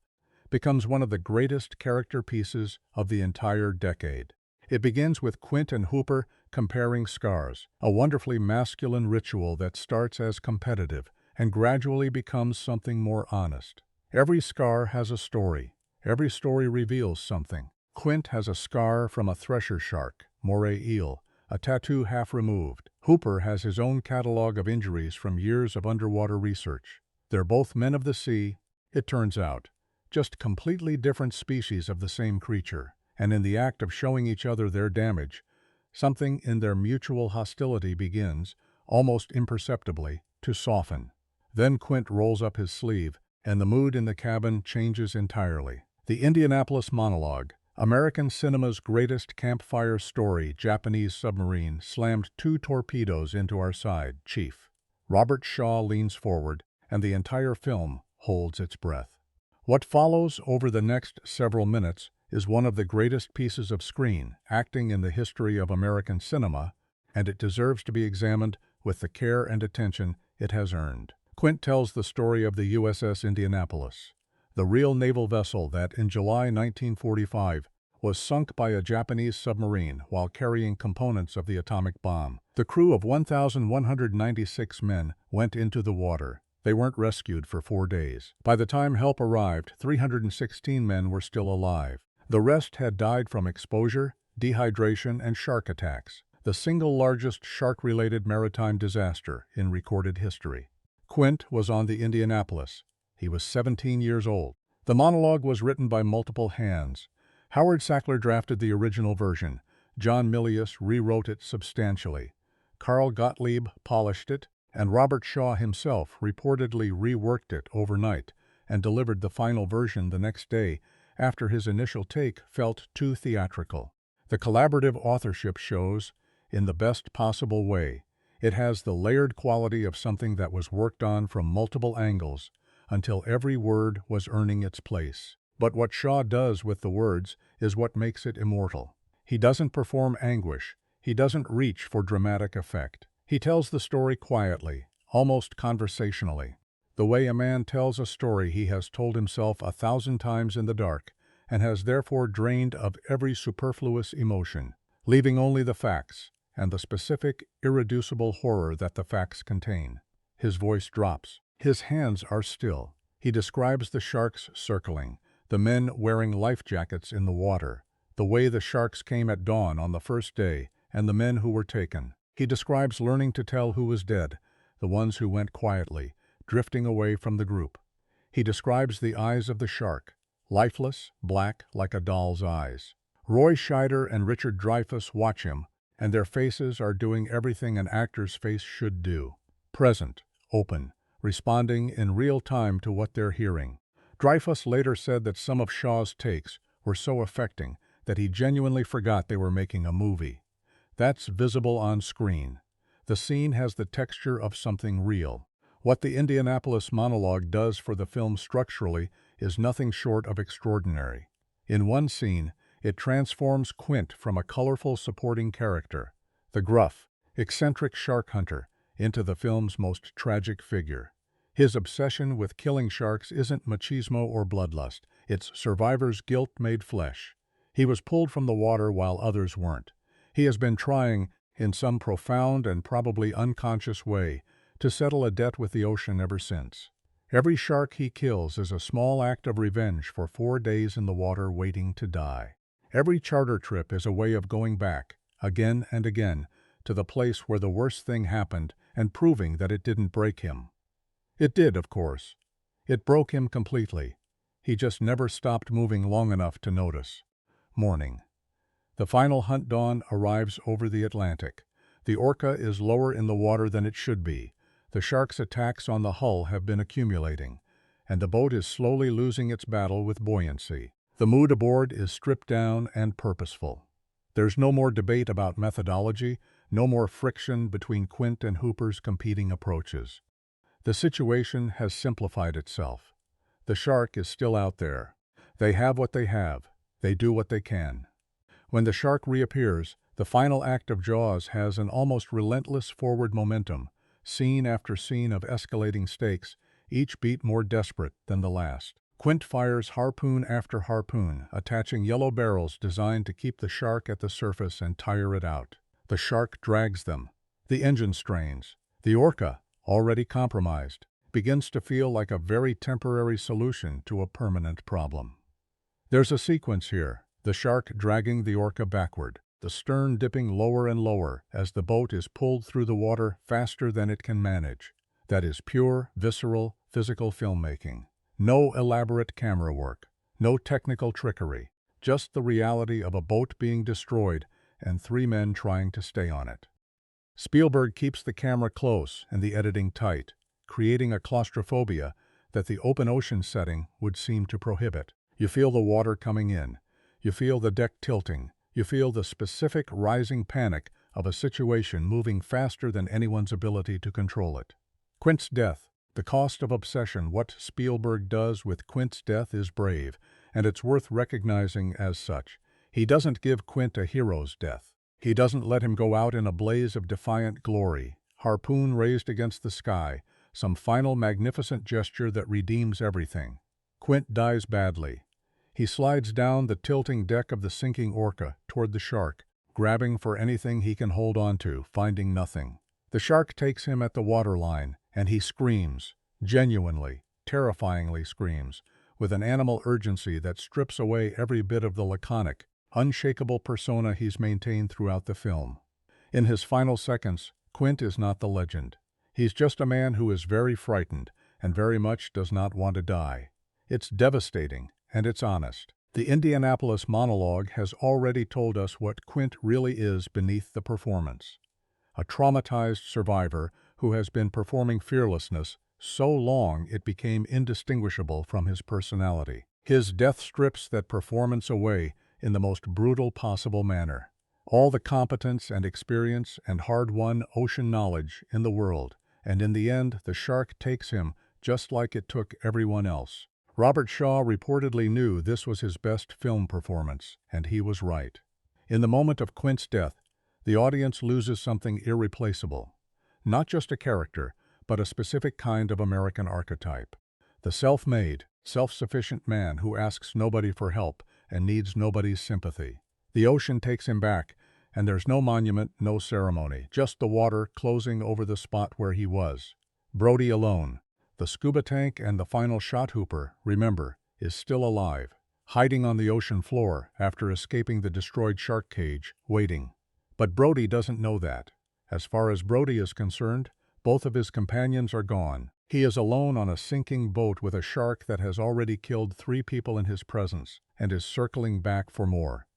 becomes one of the greatest character pieces of the entire decade. It begins with Quint and Hooper comparing scars, a wonderfully masculine ritual that starts as competitive and gradually becomes something more honest. Every scar has a story. Every story reveals something. Quint has a scar from a thresher shark, moray eel, a tattoo half removed. Hooper has his own catalog of injuries from years of underwater research. They're both men of the sea, it turns out, just completely different species of the same creature, and in the act of showing each other their damage, something in their mutual hostility begins, almost imperceptibly, to soften. Then Quint rolls up his sleeve, and the mood in the cabin changes entirely. The Indianapolis monologue, American cinema's greatest campfire story. Japanese submarine slammed 2 torpedoes into our side, Chief. Robert Shaw leans forward, and the entire film holds its breath. What follows over the next several minutes is one of the greatest pieces of screen acting in the history of American cinema, and it deserves to be examined with the care and attention it has earned. Quint tells the story of the USS Indianapolis, the real naval vessel that in July 1945 was sunk by a Japanese submarine while carrying components of the atomic bomb. The crew of 1,196 men went into the water. They weren't rescued for 4 days. By the time help arrived, 316 men were still alive. The rest had died from exposure, dehydration, and shark attacks, the single largest shark-related maritime disaster in recorded history. Quint was on the Indianapolis. He was 17 years old. The monologue was written by multiple hands. Howard Sackler drafted the original version. John Milius rewrote it substantially. Carl Gottlieb polished it, and Robert Shaw himself reportedly reworked it overnight and delivered the final version the next day after his initial take felt too theatrical. The collaborative authorship shows, in the best possible way, it has the layered quality of something that was worked on from multiple angles until every word was earning its place. But what Shaw does with the words is what makes it immortal. He doesn't perform anguish. He doesn't reach for dramatic effect. He tells the story quietly, almost conversationally, the way a man tells a story he has told himself 1,000 times in the dark and has therefore drained of every superfluous emotion, leaving only the facts and the specific, irreducible horror that the facts contain. His voice drops. His hands are still. He describes the sharks circling, the men wearing life jackets in the water, the way the sharks came at dawn on the first day, and the men who were taken. He describes learning to tell who was dead, the ones who went quietly, drifting away from the group. He describes the eyes of the shark, lifeless, black like a doll's eyes. Roy Scheider and Richard Dreyfuss watch him, and their faces are doing everything an actor's face should do. Present, open, responding in real time to what they're hearing. Dreyfuss later said that some of Shaw's takes were so affecting that he genuinely forgot they were making a movie. That's visible on screen. The scene has the texture of something real. What the Indianapolis monologue does for the film structurally is nothing short of extraordinary. In one scene, it transforms Quint from a colorful supporting character, the gruff, eccentric shark hunter, into the film's most tragic figure. His obsession with killing sharks isn't machismo or bloodlust, it's survivor's guilt made flesh. He was pulled from the water while others weren't. He has been trying, in some profound and probably unconscious way, to settle a debt with the ocean ever since. Every shark he kills is a small act of revenge for 4 days in the water waiting to die. Every charter trip is a way of going back, again and again, to the place where the worst thing happened and proving that it didn't break him. It did, of course. It broke him completely. He just never stopped moving long enough to notice. Morning. The final hunt dawn arrives over the Atlantic. The Orca is lower in the water than it should be. The shark's attacks on the hull have been accumulating, and the boat is slowly losing its battle with buoyancy. The mood aboard is stripped down and purposeful. There's no more debate about methodology, no more friction between Quint and Hooper's competing approaches. The situation has simplified itself. The shark is still out there. They have what they have. They do what they can. When the shark reappears, the final act of Jaws has an almost relentless forward momentum, scene after scene of escalating stakes, each beat more desperate than the last. Quint fires harpoon after harpoon, attaching yellow barrels designed to keep the shark at the surface and tire it out. The shark drags them. The engine strains. The Orca, already compromised, begins to feel like a very temporary solution to a permanent problem. There's a sequence here, the shark dragging the Orca backward, the stern dipping lower and lower as the boat is pulled through the water faster than it can manage. That is pure, visceral, physical filmmaking. No elaborate camera work, no technical trickery, just the reality of a boat being destroyed and 3 men trying to stay on it. Spielberg keeps the camera close and the editing tight, creating a claustrophobia that the open ocean setting would seem to prohibit. You feel the water coming in. You feel the deck tilting. You feel the specific rising panic of a situation moving faster than anyone's ability to control it. Quint's death, the cost of obsession. What Spielberg does with Quint's death is brave, and it's worth recognizing as such. He doesn't give Quint a hero's death. He doesn't let him go out in a blaze of defiant glory, harpoon raised against the sky, some final magnificent gesture that redeems everything. Quint dies badly. He slides down the tilting deck of the sinking Orca toward the shark, grabbing for anything he can hold on to, finding nothing. The shark takes him at the waterline, and he screams, genuinely, terrifyingly screams, with an animal urgency that strips away every bit of the laconic, unshakable persona he's maintained throughout the film. In his final seconds, Quint is not the legend. He's just a man who is very frightened and very much does not want to die. It's devastating, and it's honest. The Indianapolis monologue has already told us what Quint really is beneath the performance. A traumatized survivor who has been performing fearlessness so long it became indistinguishable from his personality. His death strips that performance away in the most brutal possible manner. All the competence and experience and hard-won ocean knowledge in the world, and in the end the shark takes him just like it took everyone else. Robert Shaw reportedly knew this was his best film performance, and he was right. In the moment of Quint's death, the audience loses something irreplaceable. Not just a character, but a specific kind of American archetype. The self-made, self-sufficient man who asks nobody for help and needs nobody's sympathy. The ocean takes him back, and there's no monument, no ceremony, just the water closing over the spot where he was. Brody alone. The scuba tank and the final shot Hooper, remember, is still alive, hiding on the ocean floor after escaping the destroyed shark cage, waiting. But Brody doesn't know that. As far as Brody is concerned, both of his companions are gone. He is alone on a sinking boat with a shark that has already killed 3 people in his presence and is circling back for more.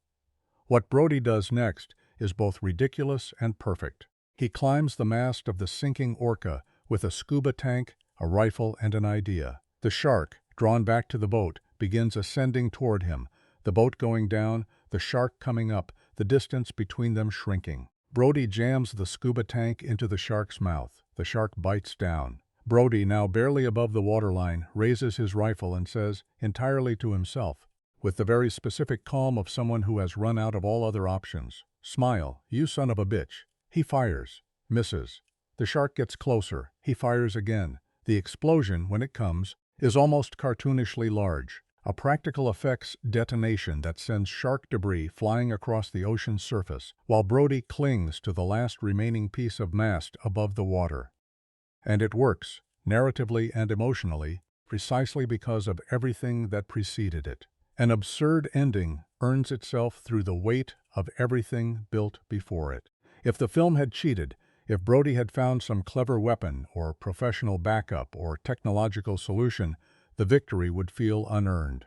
What Brody does next is both ridiculous and perfect. He climbs the mast of the sinking Orca with a scuba tank, a rifle, and an idea. The shark, drawn back to the boat, begins ascending toward him, the boat going down, the shark coming up, the distance between them shrinking. Brody jams the scuba tank into the shark's mouth. The shark bites down. Brody, now barely above the waterline, raises his rifle and says, entirely to himself, with the very specific calm of someone who has run out of all other options, "Smile, you son of a bitch." He fires. Misses. The shark gets closer. He fires again. The explosion, when it comes, is almost cartoonishly large, a practical effects detonation that sends shark debris flying across the ocean's surface, while Brody clings to the last remaining piece of mast above the water. And it works, narratively and emotionally, precisely because of everything that preceded it. An absurd ending earns itself through the weight of everything built before it. If the film had cheated, if Brody had found some clever weapon or professional backup or technological solution, the victory would feel unearned.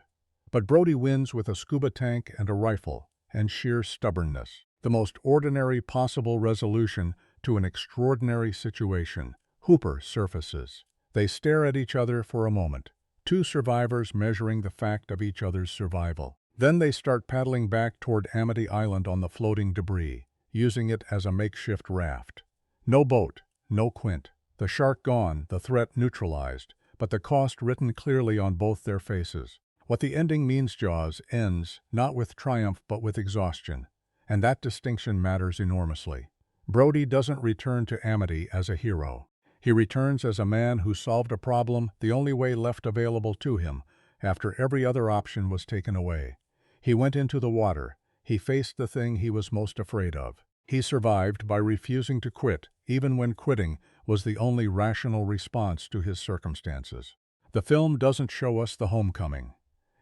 But Brody wins with a scuba tank and a rifle, and sheer stubbornness. The most ordinary possible resolution to an extraordinary situation. Hooper surfaces. They stare at each other for a moment. 2 survivors measuring the fact of each other's survival. Then they start paddling back toward Amity Island on the floating debris, using it as a makeshift raft. No boat, no Quint. The shark gone, the threat neutralized, but the cost written clearly on both their faces. What the ending means, Jaws, ends not with triumph but with exhaustion, and that distinction matters enormously. Brody doesn't return to Amity as a hero. He returns as a man who solved a problem the only way left available to him, after every other option was taken away. He went into the water. He faced the thing he was most afraid of. He survived by refusing to quit, even when quitting was the only rational response to his circumstances. The film doesn't show us the homecoming.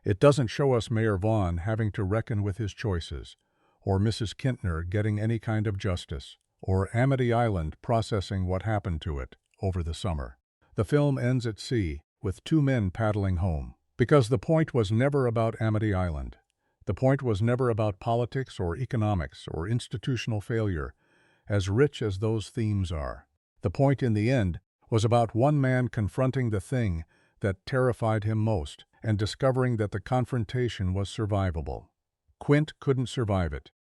It doesn't show us Mayor Vaughn having to reckon with his choices, or Mrs. Kintner getting any kind of justice, or Amity Island processing what happened to it over the summer. The film ends at sea, with 2 men paddling home. Because the point was never about Amity Island. The point was never about politics or economics or institutional failure, as rich as those themes are. The point in the end was about one man confronting the thing that terrified him most and discovering that the confrontation was survivable. Quint couldn't survive it.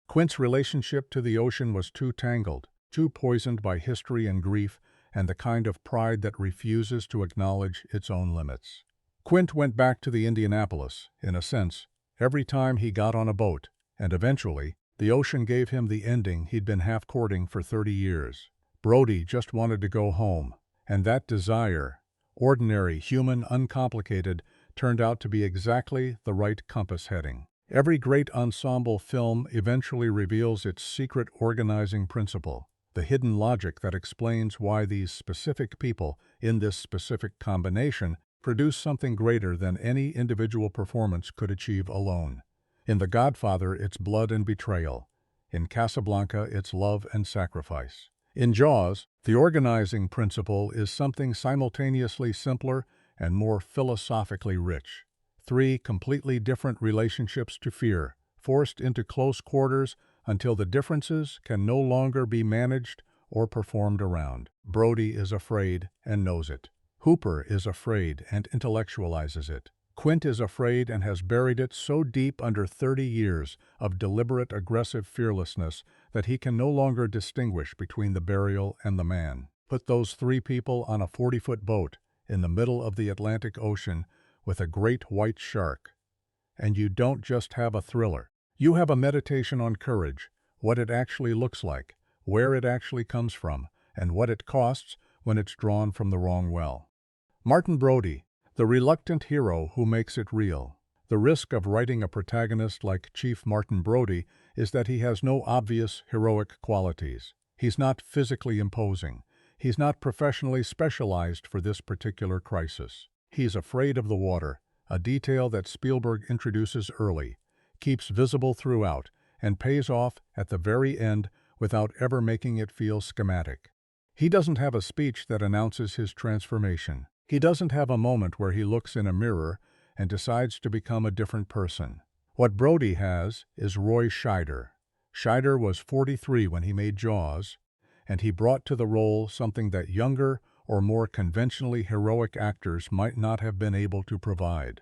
Quint's relationship to the ocean was too tangled, too poisoned by history and grief and the kind of pride that refuses to acknowledge its own limits. Quint went back to the Indianapolis, in a sense, every time he got on a boat, and eventually, the ocean gave him the ending he'd been half-courting for 30 years. Brody just wanted to go home, and that desire, ordinary, human, uncomplicated, turned out to be exactly the right compass heading. Every great ensemble film eventually reveals its secret organizing principle, the hidden logic that explains why these specific people, in this specific combination, produce something greater than any individual performance could achieve alone. In The Godfather, it's blood and betrayal. In Casablanca, it's love and sacrifice. In Jaws, the organizing principle is something simultaneously simpler and more philosophically rich. 3 completely different relationships to fear, forced into close quarters until the differences can no longer be managed or performed around. Brody is afraid and knows it. Hooper is afraid and intellectualizes it. Quint is afraid and has buried it so deep under 30 years of deliberate aggressive fearlessness that he can no longer distinguish between the burial and the man. Put those three people on a 40-foot boat in the middle of the Atlantic Ocean with a great white shark, and you don't just have a thriller. You have a meditation on courage, what it actually looks like, where it actually comes from, and what it costs when it's drawn from the wrong well. Martin Brody, the reluctant hero who makes it real. The risk of writing a protagonist like Chief Martin Brody is that he has no obvious heroic qualities. He's not physically imposing. He's not professionally specialized for this particular crisis. He's afraid of the water, a detail that Spielberg introduces early, keeps visible throughout, and pays off at the very end without ever making it feel schematic. He doesn't have a speech that announces his transformation. He doesn't have a moment where he looks in a mirror and decides to become a different person. What Brody has is Roy Scheider. Scheider was 43 when he made Jaws, and he brought to the role something that younger or more conventionally heroic actors might not have been able to provide: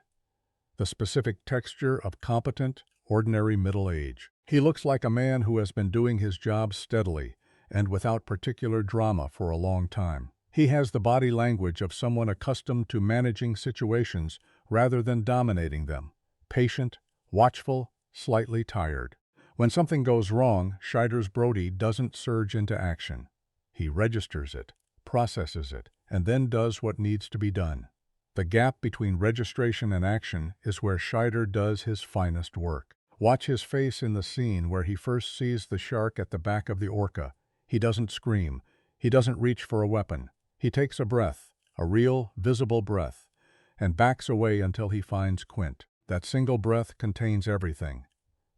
the specific texture of competent, ordinary middle age. He looks like a man who has been doing his job steadily and without particular drama for a long time. He has the body language of someone accustomed to managing situations rather than dominating them. Patient, watchful, slightly tired. When something goes wrong, Scheider's Brody doesn't surge into action. He registers it, processes it, and then does what needs to be done. The gap between registration and action is where Scheider does his finest work. Watch his face in the scene where he first sees the shark at the back of the Orca. He doesn't scream. He doesn't reach for a weapon. He takes a breath, a real, visible breath, and backs away until he finds Quint. That single breath contains everything: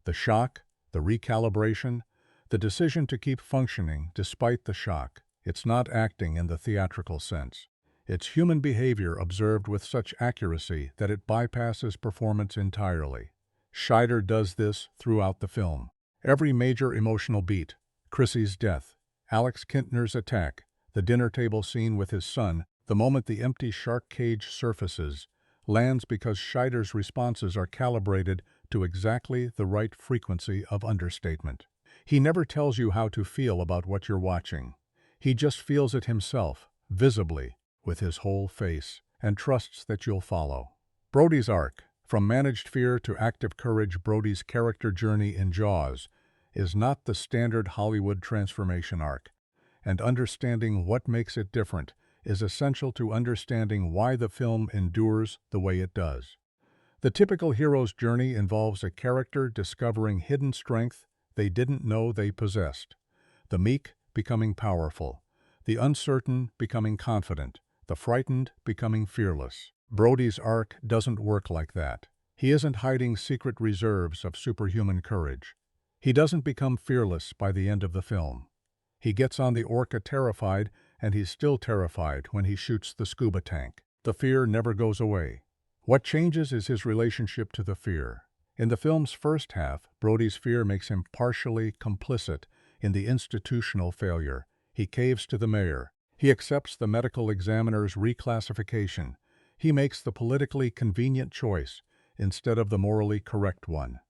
the shock, the recalibration, the decision to keep functioning despite the shock. It's not acting in the theatrical sense. It's human behavior observed with such accuracy that it bypasses performance entirely. Scheider does this throughout the film. Every major emotional beat: Chrissy's death, Alex Kintner's attack, the dinner table scene with his son, the moment the empty shark cage surfaces, lands because Scheider's responses are calibrated to exactly the right frequency of understatement. He never tells you how to feel about what you're watching. He just feels it himself, visibly, with his whole face, and trusts that you'll follow. Brody's arc, from managed fear to active courage. Brody's character journey in Jaws is not the standard Hollywood transformation arc, and understanding what makes it different is essential to understanding why the film endures the way it does. The typical hero's journey involves a character discovering hidden strength they didn't know they possessed, the meek becoming powerful, the uncertain becoming confident, the frightened becoming fearless. Brody's arc doesn't work like that. He isn't hiding secret reserves of superhuman courage. He doesn't become fearless by the end of the film. He gets on the Orca terrified, and he's still terrified when he shoots the scuba tank. The fear never goes away. What changes is his relationship to the fear. In the film's first half, Brody's fear makes him partially complicit in the institutional failure. He caves to the mayor. He accepts the medical examiner's reclassification. He makes the politically convenient choice instead of the morally correct one.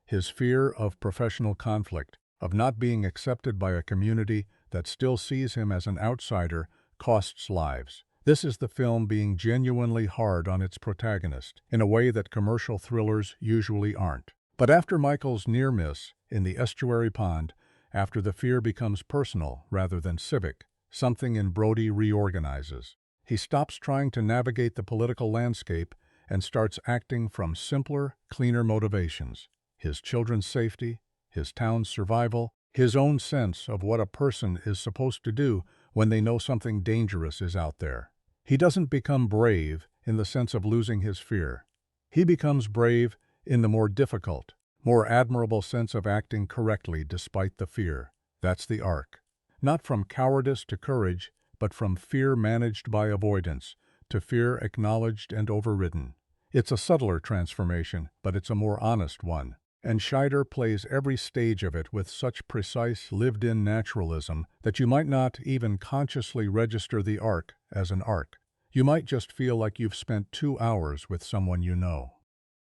His fear of professional conflict, of not being accepted by a community that still sees him as an outsider, costs lives. This is the film being genuinely hard on its protagonist, in a way that commercial thrillers usually aren't. But after Michael's near miss in the estuary pond, after the fear becomes personal rather than civic, something in Brody reorganizes. He stops trying to navigate the political landscape and starts acting from simpler, cleaner motivations: his children's safety, his town's survival, his own sense of what a person is supposed to do when they know something dangerous is out there. He doesn't become brave in the sense of losing his fear. He becomes brave in the more difficult, more admirable sense of acting correctly despite the fear. That's the arc. Not from cowardice to courage, but from fear managed by avoidance to fear acknowledged and overridden. It's a subtler transformation, but it's a more honest one. And Scheider plays every stage of it with such precise, lived-in naturalism that you might not even consciously register the arc as an arc. You might just feel like you've spent 2 hours with someone you know.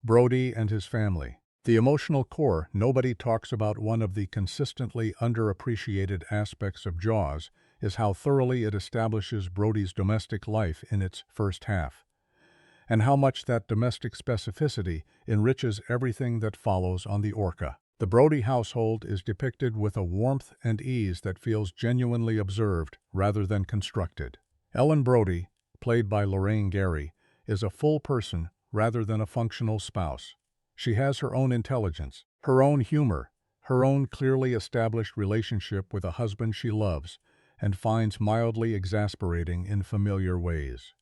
Brody and his family. The emotional core. Nobody talks about. One of the consistently underappreciated aspects of Jaws is how thoroughly it establishes Brody's domestic life in its first half, and how much that domestic specificity enriches everything that follows on the Orca. The Brody household is depicted with a warmth and ease that feels genuinely observed rather than constructed. Ellen Brody, played by Lorraine Gary, is a full person rather than a functional spouse. She has her own intelligence, her own humor, her own clearly established relationship with a husband she loves and finds mildly exasperating in familiar ways.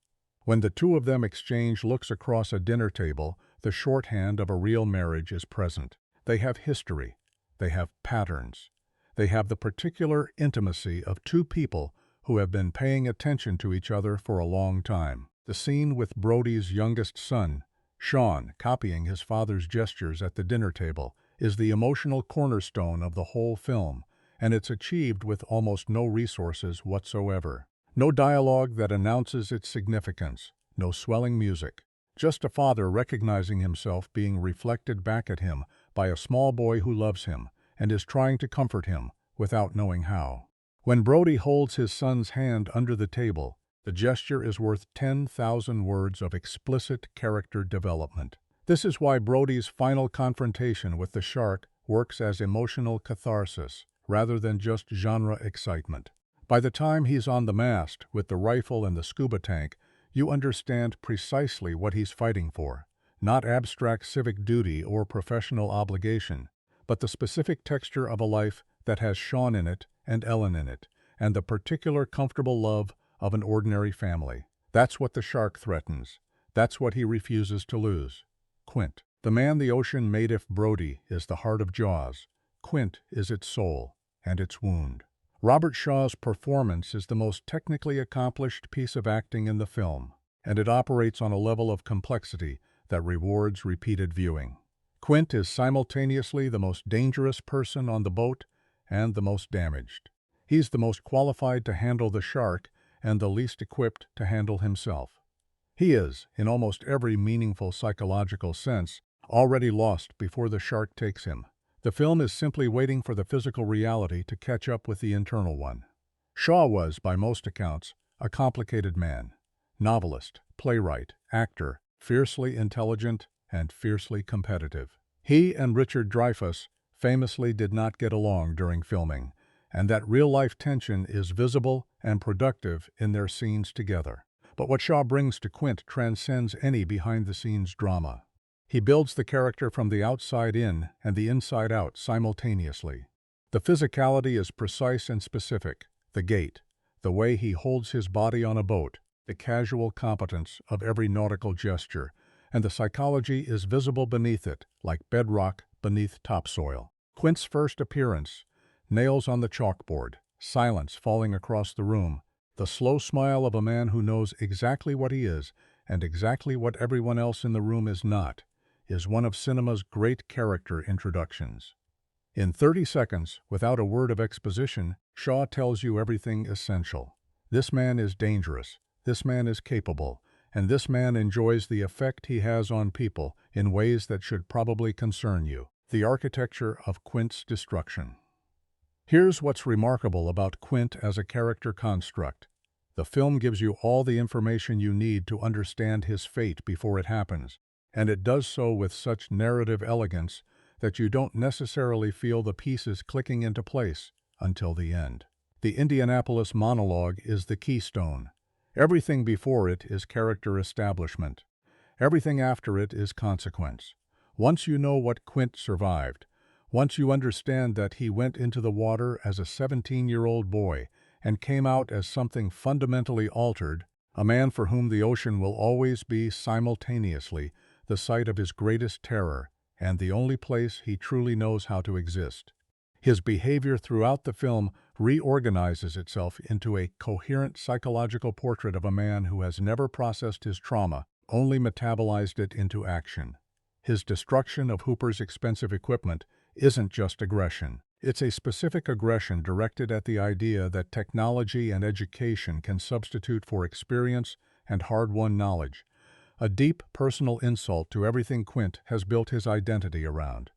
When the two of them exchange looks across a dinner table, the shorthand of a real marriage is present. They have history. They have patterns. They have the particular intimacy of two people who have been paying attention to each other for a long time. The scene with Brody's youngest son, Sean, copying his father's gestures at the dinner table, is the emotional cornerstone of the whole film, and it's achieved with almost no resources whatsoever. No dialogue that announces its significance, no swelling music. Just a father recognizing himself being reflected back at him by a small boy who loves him and is trying to comfort him without knowing how. When Brody holds his son's hand under the table, the gesture is worth 10,000 words of explicit character development. This is why Brody's final confrontation with the shark works as emotional catharsis rather than just genre excitement. By the time he's on the mast with the rifle and the scuba tank, you understand precisely what he's fighting for. Not abstract civic duty or professional obligation, but the specific texture of a life that has Sean in it and Ellen in it, and the particular comfortable love of an ordinary family. That's what the shark threatens. That's what he refuses to lose. Quint. The man the ocean made. If Brody is the heart of Jaws, Quint is its soul and its wound. Robert Shaw's performance is the most technically accomplished piece of acting in the film, and it operates on a level of complexity that rewards repeated viewing. Quint is simultaneously the most dangerous person on the boat and the most damaged. He's the most qualified to handle the shark and the least equipped to handle himself. He is, in almost every meaningful psychological sense, already lost before the shark takes him. The film is simply waiting for the physical reality to catch up with the internal one. Shaw was, by most accounts, a complicated man. Novelist, playwright, actor, fiercely intelligent, and fiercely competitive. He and Richard Dreyfuss famously did not get along during filming, and that real-life tension is visible and productive in their scenes together. But what Shaw brings to Quint transcends any behind-the-scenes drama. He builds the character from the outside in and the inside out simultaneously. The physicality is precise and specific, the gait, the way he holds his body on a boat, the casual competence of every nautical gesture, and the psychology is visible beneath it, like bedrock beneath topsoil. Quint's first appearance, nails on the chalkboard, silence falling across the room, the slow smile of a man who knows exactly what he is and exactly what everyone else in the room is not, is one of cinema's great character introductions. In 30 seconds, without a word of exposition, Shaw tells you everything essential. This man is dangerous, this man is capable, and this man enjoys the effect he has on people in ways that should probably concern you. The architecture of Quint's destruction. Here's what's remarkable about Quint as a character construct. The film gives you all the information you need to understand his fate before it happens, and it does so with such narrative elegance that you don't necessarily feel the pieces clicking into place until the end. The Indianapolis monologue is the keystone. Everything before it is character establishment. Everything after it is consequence. Once you know what Quint survived, once you understand that he went into the water as a 17-year-old boy and came out as something fundamentally altered, a man for whom the ocean will always be simultaneously the site of his greatest terror and the only place he truly knows how to exist. His behavior throughout the film reorganizes itself into a coherent psychological portrait of a man who has never processed his trauma, only metabolized it into action. His destruction of Hooper's expensive equipment isn't just aggression. It's a specific aggression directed at the idea that technology and education can substitute for experience and hard-won knowledge, a deep personal insult to everything Quint has built his identity around.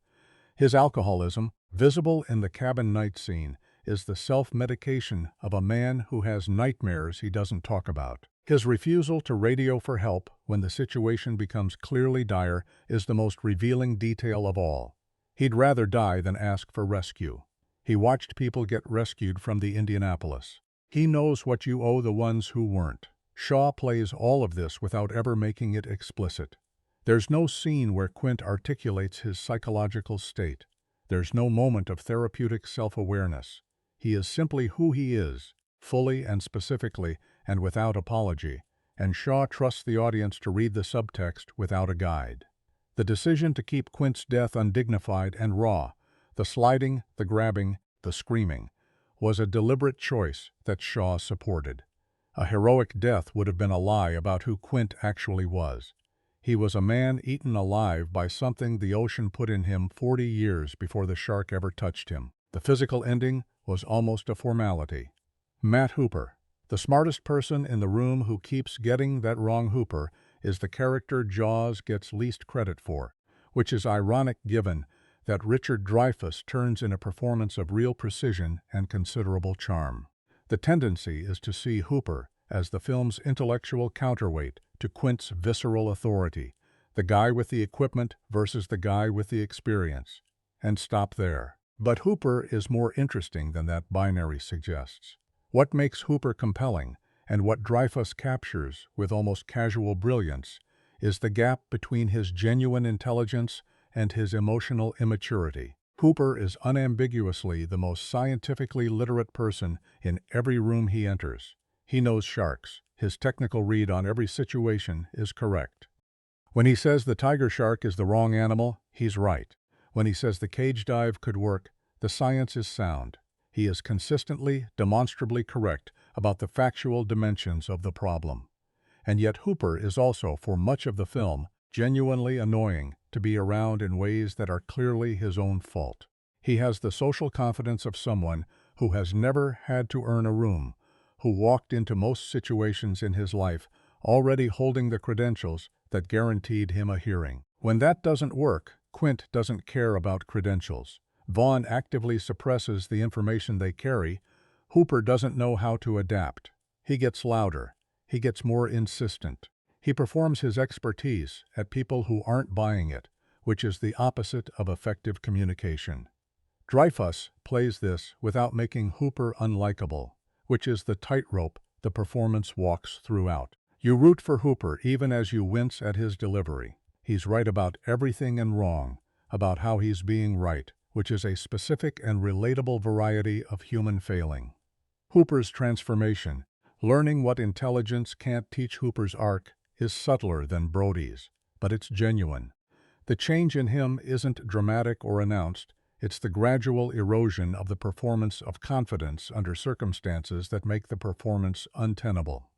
His alcoholism, visible in the cabin night scene, is the self-medication of a man who has nightmares he doesn't talk about. His refusal to radio for help when the situation becomes clearly dire is the most revealing detail of all. He'd rather die than ask for rescue. He watched people get rescued from the Indianapolis. He knows what you owe the ones who weren't. Shaw plays all of this without ever making it explicit. There's no scene where Quint articulates his psychological state. There's no moment of therapeutic self-awareness. He is simply who he is, fully and specifically and without apology, and Shaw trusts the audience to read the subtext without a guide. The decision to keep Quint's death undignified and raw, the sliding, the grabbing, the screaming, was a deliberate choice that Shaw supported. A heroic death would have been a lie about who Quint actually was. He was a man eaten alive by something the ocean put in him 40 years before the shark ever touched him. The physical ending was almost a formality. Matt Hooper, the smartest person in the room who keeps getting that wrong Hooper, is the character Jaws gets least credit for, which is ironic given that Richard Dreyfuss turns in a performance of real precision and considerable charm. The tendency is to see Hooper as the film's intellectual counterweight to Quint's visceral authority, the guy with the equipment versus the guy with the experience, and stop there. But Hooper is more interesting than that binary suggests. What makes Hooper compelling, and what Dreyfuss captures with almost casual brilliance, is the gap between his genuine intelligence and his emotional immaturity. Hooper is unambiguously the most scientifically literate person in every room he enters. He knows sharks. His technical read on every situation is correct. When he says the tiger shark is the wrong animal, he's right. When he says the cage dive could work, the science is sound. He is consistently, demonstrably correct about the factual dimensions of the problem. And yet Hooper is also, for much of the film, genuinely annoying to be around in ways that are clearly his own fault. He has the social confidence of someone who has never had to earn a room, who walked into most situations in his life already holding the credentials that guaranteed him a hearing. When that doesn't work, Quint doesn't care about credentials. Vaughn actively suppresses the information they carry. Hooper doesn't know how to adapt. He gets louder. He gets more insistent. He performs his expertise at people who aren't buying it, which is the opposite of effective communication. Dreyfuss plays this without making Hooper unlikable, which is the tightrope the performance walks throughout. You root for Hooper even as you wince at his delivery. He's right about everything and wrong about how he's being right, which is a specific and relatable variety of human failing. Hooper's transformation, learning what intelligence can't teach Hooper's arc, is subtler than Brody's, but it's genuine. The change in him isn't dramatic or announced. It's the gradual erosion of the performance of confidence under circumstances that make the performance untenable.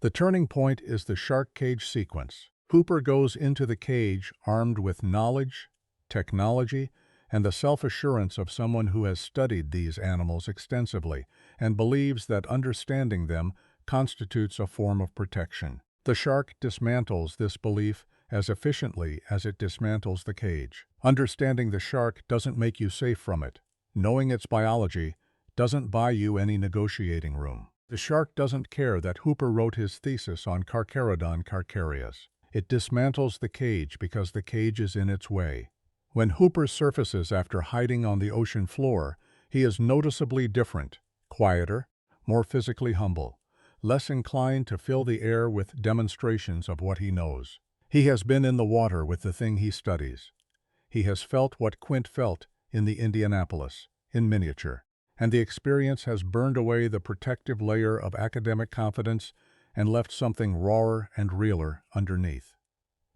The turning point is the shark cage sequence. Hooper goes into the cage armed with knowledge, technology, and the self-assurance of someone who has studied these animals extensively and believes that understanding them constitutes a form of protection. The shark dismantles this belief as efficiently as it dismantles the cage. Understanding the shark doesn't make you safe from it. Knowing its biology doesn't buy you any negotiating room. The shark doesn't care that Hooper wrote his thesis on Carcharodon carcharias. It dismantles the cage because the cage is in its way. When Hooper surfaces after hiding on the ocean floor, he is noticeably different, quieter, more physically humble, less inclined to fill the air with demonstrations of what he knows. He has been in the water with the thing he studies. He has felt what Quint felt in the Indianapolis, in miniature, and the experience has burned away the protective layer of academic confidence and left something rawer and realer underneath.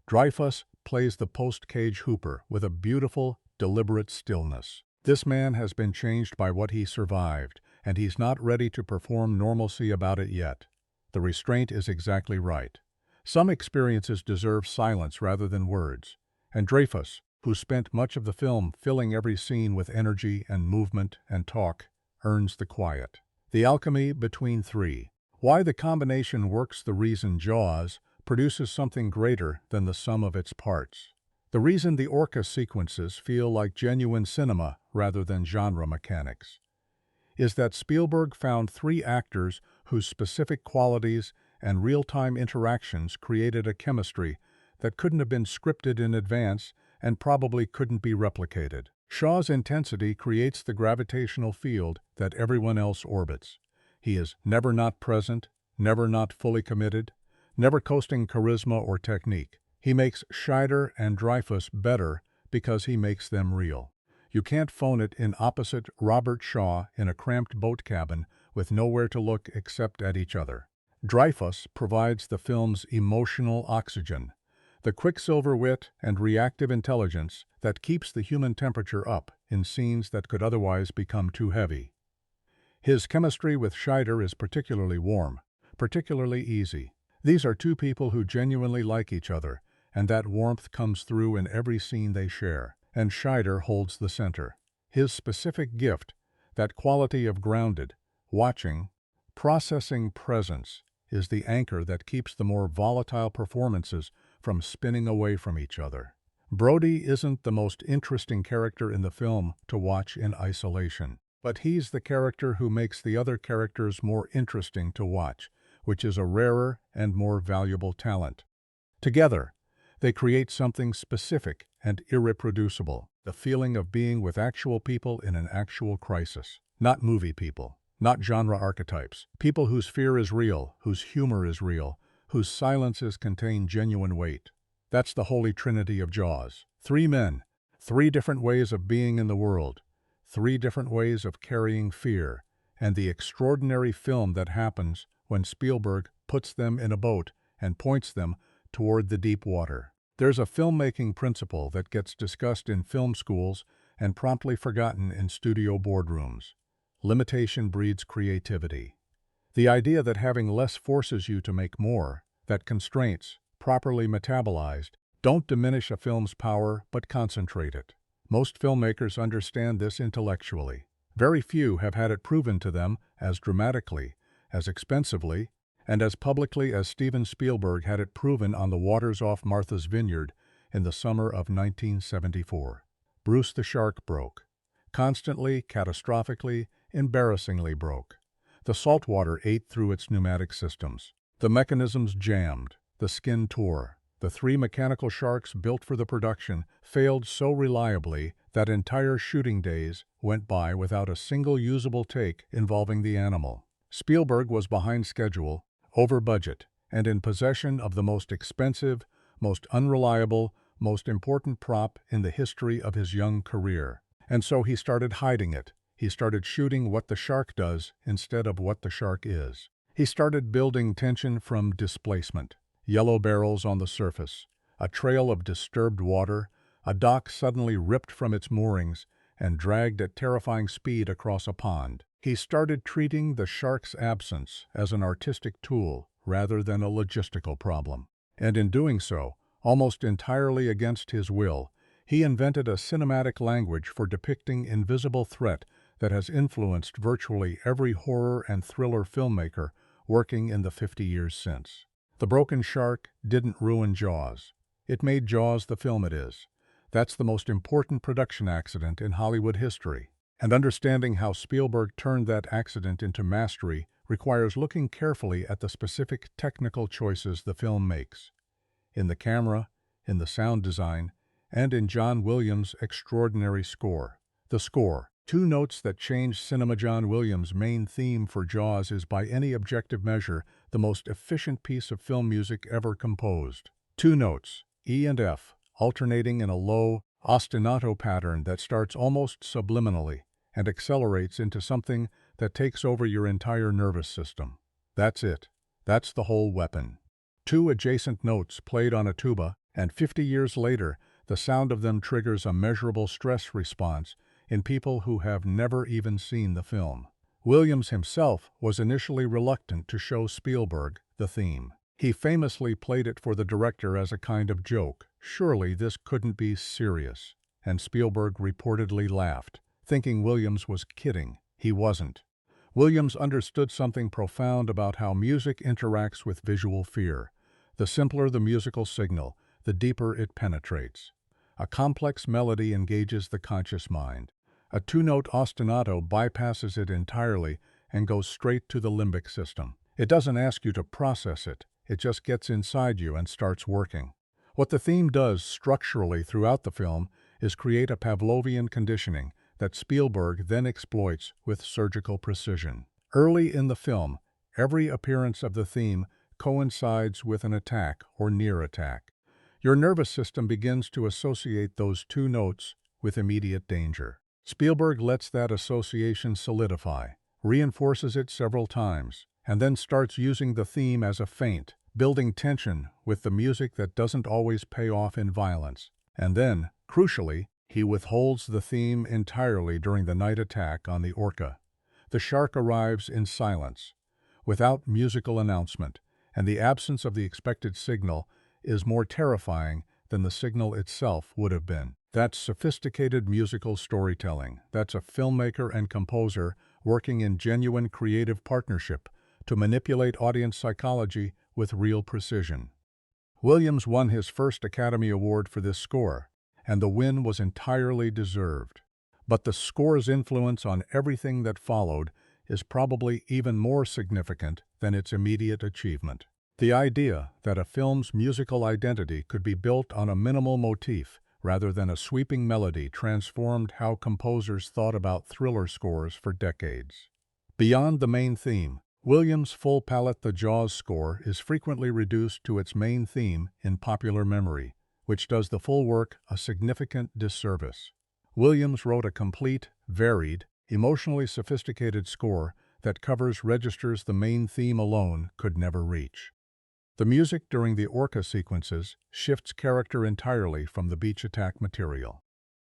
Dreyfuss plays the post-cage Hooper with a beautiful, deliberate stillness. This man has been changed by what he survived, and he's not ready to perform normalcy about it yet. The restraint is exactly right. Some experiences deserve silence rather than words, And Dreyfuss, who spent much of the film filling every scene with energy and movement and talk, earns the quiet. The alchemy between three. Why the combination works. The reason Jaws produces something greater than the sum of its parts. The reason the Orca sequences feel like genuine cinema rather than genre mechanics is that Spielberg found three actors whose specific qualities and real-time interactions created a chemistry that couldn't have been scripted in advance and probably couldn't be replicated. Shaw's intensity creates the gravitational field that everyone else orbits. He is never not present, never not fully committed, never coasting charisma or technique. He makes Scheider and Dreyfuss better because he makes them real. You can't phone it in opposite Robert Shaw in a cramped boat cabin with nowhere to look except at each other. Dreyfuss provides the film's emotional oxygen, the quicksilver wit and reactive intelligence that keeps the human temperature up in scenes that could otherwise become too heavy. His chemistry with Scheider is particularly warm, particularly easy. These are two people who genuinely like each other, and that warmth comes through in every scene they share. And Scheider holds the center. His specific gift, that quality of grounded, watching, processing presence, is the anchor that keeps the more volatile performances from spinning away from each other. Brody isn't the most interesting character in the film to watch in isolation, but he's the character who makes the other characters more interesting to watch, which is a rarer and more valuable talent. Together, they create something specific and irreproducible, the feeling of being with actual people in an actual crisis. Not movie people, not genre archetypes, people whose fear is real, whose humor is real, whose silences contain genuine weight. That's the holy trinity of Jaws. Three men, three different ways of being in the world, three different ways of carrying fear, and the extraordinary film that happens when Spielberg puts them in a boat and points them toward the deep water. There's a filmmaking principle that gets discussed in film schools and promptly forgotten in studio boardrooms. Limitation breeds creativity. The idea that having less forces you to make more, that constraints, properly metabolized, don't diminish a film's power but concentrate it. Most filmmakers understand this intellectually. Very few have had it proven to them as dramatically, as expensively, and as publicly as Steven Spielberg had it proven on the waters off Martha's Vineyard in the summer of 1974. Bruce the shark broke. Constantly, catastrophically, embarrassingly broke. The salt water ate through its pneumatic systems. The mechanisms jammed. The skin tore. The three mechanical sharks built for the production failed so reliably that entire shooting days went by without a single usable take involving the animal. Spielberg was behind schedule, over budget, and in possession of the most expensive, most unreliable, most important prop in the history of his young career. And so he started hiding it. He started shooting what the shark does instead of what the shark is. He started building tension from displacement. Yellow barrels on the surface, a trail of disturbed water, a dock suddenly ripped from its moorings and dragged at terrifying speed across a pond. He started treating the shark's absence as an artistic tool rather than a logistical problem. And in doing so, almost entirely against his will, he invented a cinematic language for depicting invisible threat that has influenced virtually every horror and thriller filmmaker working in the 50 years since. The broken shark didn't ruin Jaws. It made Jaws the film it is. That's the most important production accident in Hollywood history. And understanding how Spielberg turned that accident into mastery requires looking carefully at the specific technical choices the film makes. In the camera, in the sound design, and in John Williams' extraordinary score. The score, two notes that change cinema. John Williams' main theme for Jaws is by any objective measure the most efficient piece of film music ever composed. Two notes, E and F, alternating in a low, ostinato pattern that starts almost subliminally and accelerates into something that takes over your entire nervous system. That's it. That's the whole weapon. Two adjacent notes played on a tuba, and 50 years later, the sound of them triggers a measurable stress response in people who have never even seen the film. Williams himself was initially reluctant to show Spielberg the theme. He famously played it for the director as a kind of joke. Surely this couldn't be serious. And Spielberg reportedly laughed, thinking Williams was kidding. He wasn't. Williams understood something profound about how music interacts with visual fear. The simpler the musical signal, the deeper it penetrates. A complex melody engages the conscious mind. A two-note ostinato bypasses it entirely and goes straight to the limbic system. It doesn't ask you to process it. It just gets inside you and starts working. What the theme does structurally throughout the film is create a Pavlovian conditioning that Spielberg then exploits with surgical precision. Early in the film, every appearance of the theme coincides with an attack or near attack. Your nervous system begins to associate those two notes with immediate danger. Spielberg lets that association solidify, reinforces it several times, and then starts using the theme as a feint, building tension with the music that doesn't always pay off in violence. And then, crucially, he withholds the theme entirely during the night attack on the Orca. The shark arrives in silence, without musical announcement, and the absence of the expected signal is more terrifying than the signal itself would have been. That's sophisticated musical storytelling. That's a filmmaker and composer working in genuine creative partnership to manipulate audience psychology with real precision. Williams won his first Academy Award for this score, and the win was entirely deserved. But the score's influence on everything that followed is probably even more significant than its immediate achievement. The idea that a film's musical identity could be built on a minimal motif rather than a sweeping melody transformed how composers thought about thriller scores for decades. Beyond the main theme, Williams' full palette The Jaws score is frequently reduced to its main theme in popular memory, which does the full work a significant disservice. Williams wrote a complete, varied, emotionally sophisticated score that covers registers the main theme alone could never reach. The music during the Orca sequences shifts character entirely from the beach attack material.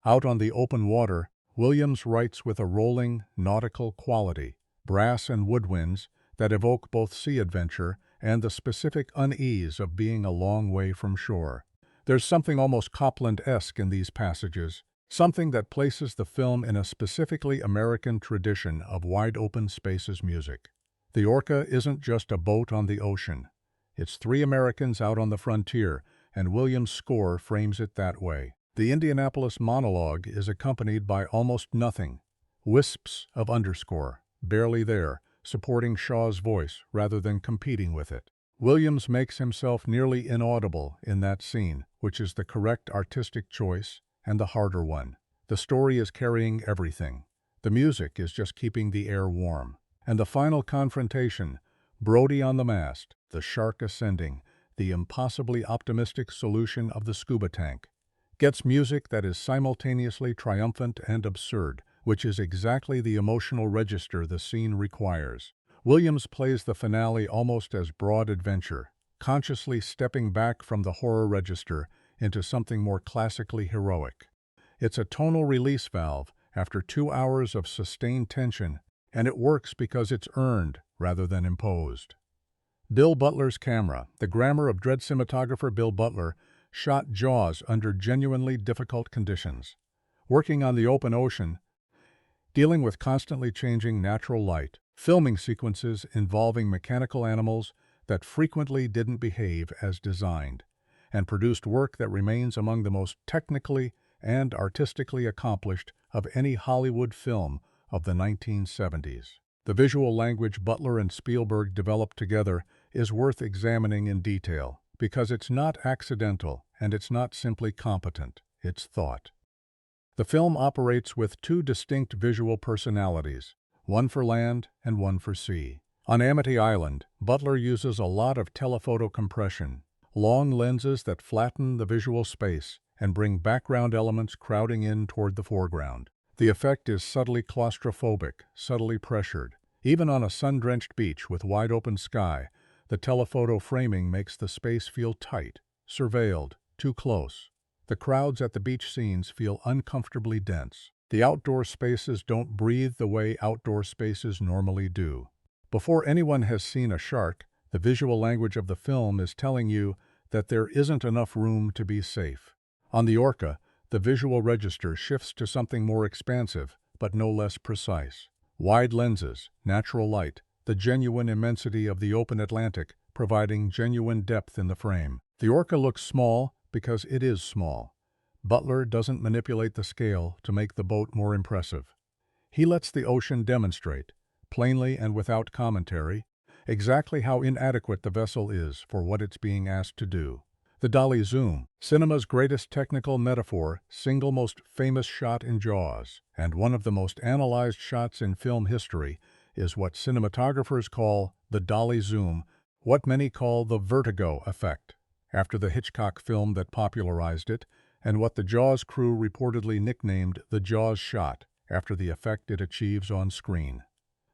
Out on the open water, Williams writes with a rolling, nautical quality, brass and woodwinds that evoke both sea adventure and the specific unease of being a long way from shore. There's something almost Copland-esque in these passages, something that places the film in a specifically American tradition of wide-open spaces music. The Orca isn't just a boat on the ocean. It's three Americans out on the frontier, and Williams' score frames it that way. The Indianapolis monologue is accompanied by almost nothing, wisps of underscore, barely there, supporting Shaw's voice rather than competing with it. Williams makes himself nearly inaudible in that scene, which is the correct artistic choice and the harder one. The story is carrying everything. The music is just keeping the air warm. And the final confrontation, Brody on the mast, the shark ascending, the impossibly optimistic solution of the scuba tank, gets music that is simultaneously triumphant and absurd, which is exactly the emotional register the scene requires. Williams plays the finale almost as broad adventure, consciously stepping back from the horror register into something more classically heroic. It's a tonal release valve after 2 hours of sustained tension, and it works because it's earned rather than imposed. Bill Butler's camera, the grammar of dread cinematographer Bill Butler, shot Jaws under genuinely difficult conditions. Working on the open ocean, dealing with constantly changing natural light, filming sequences involving mechanical animals that frequently didn't behave as designed, and produced work that remains among the most technically and artistically accomplished of any Hollywood film of the 1970s. The visual language Butler and Spielberg developed together is worth examining in detail, because it's not accidental and it's not simply competent, it's thought. The film operates with two distinct visual personalities, one for land and one for sea. On Amity Island, Butler uses a lot of telephoto compression, long lenses that flatten the visual space and bring background elements crowding in toward the foreground. The effect is subtly claustrophobic, subtly pressured. Even on a sun-drenched beach with wide-open sky, the telephoto framing makes the space feel tight, surveilled, too close. The crowds at the beach scenes feel uncomfortably dense. The outdoor spaces don't breathe the way outdoor spaces normally do. Before anyone has seen a shark, The visual language of the film is telling you that there isn't enough room to be safe. On the Orca, the visual register shifts to something more expansive, but no less precise. Wide lenses, natural light, the genuine immensity of the open Atlantic, providing genuine depth in the frame. The Orca looks small because it is small. Butler doesn't manipulate the scale to make the boat more impressive. He lets the ocean demonstrate, plainly and without commentary, exactly how inadequate the vessel is for what it's being asked to do. The dolly zoom, cinema's greatest technical metaphor, single most famous shot in Jaws, and one of the most analyzed shots in film history, is what cinematographers call the dolly zoom, what many call the vertigo effect, after the Hitchcock film that popularized it, and what the Jaws crew reportedly nicknamed the Jaws shot, after the effect it achieves on screen.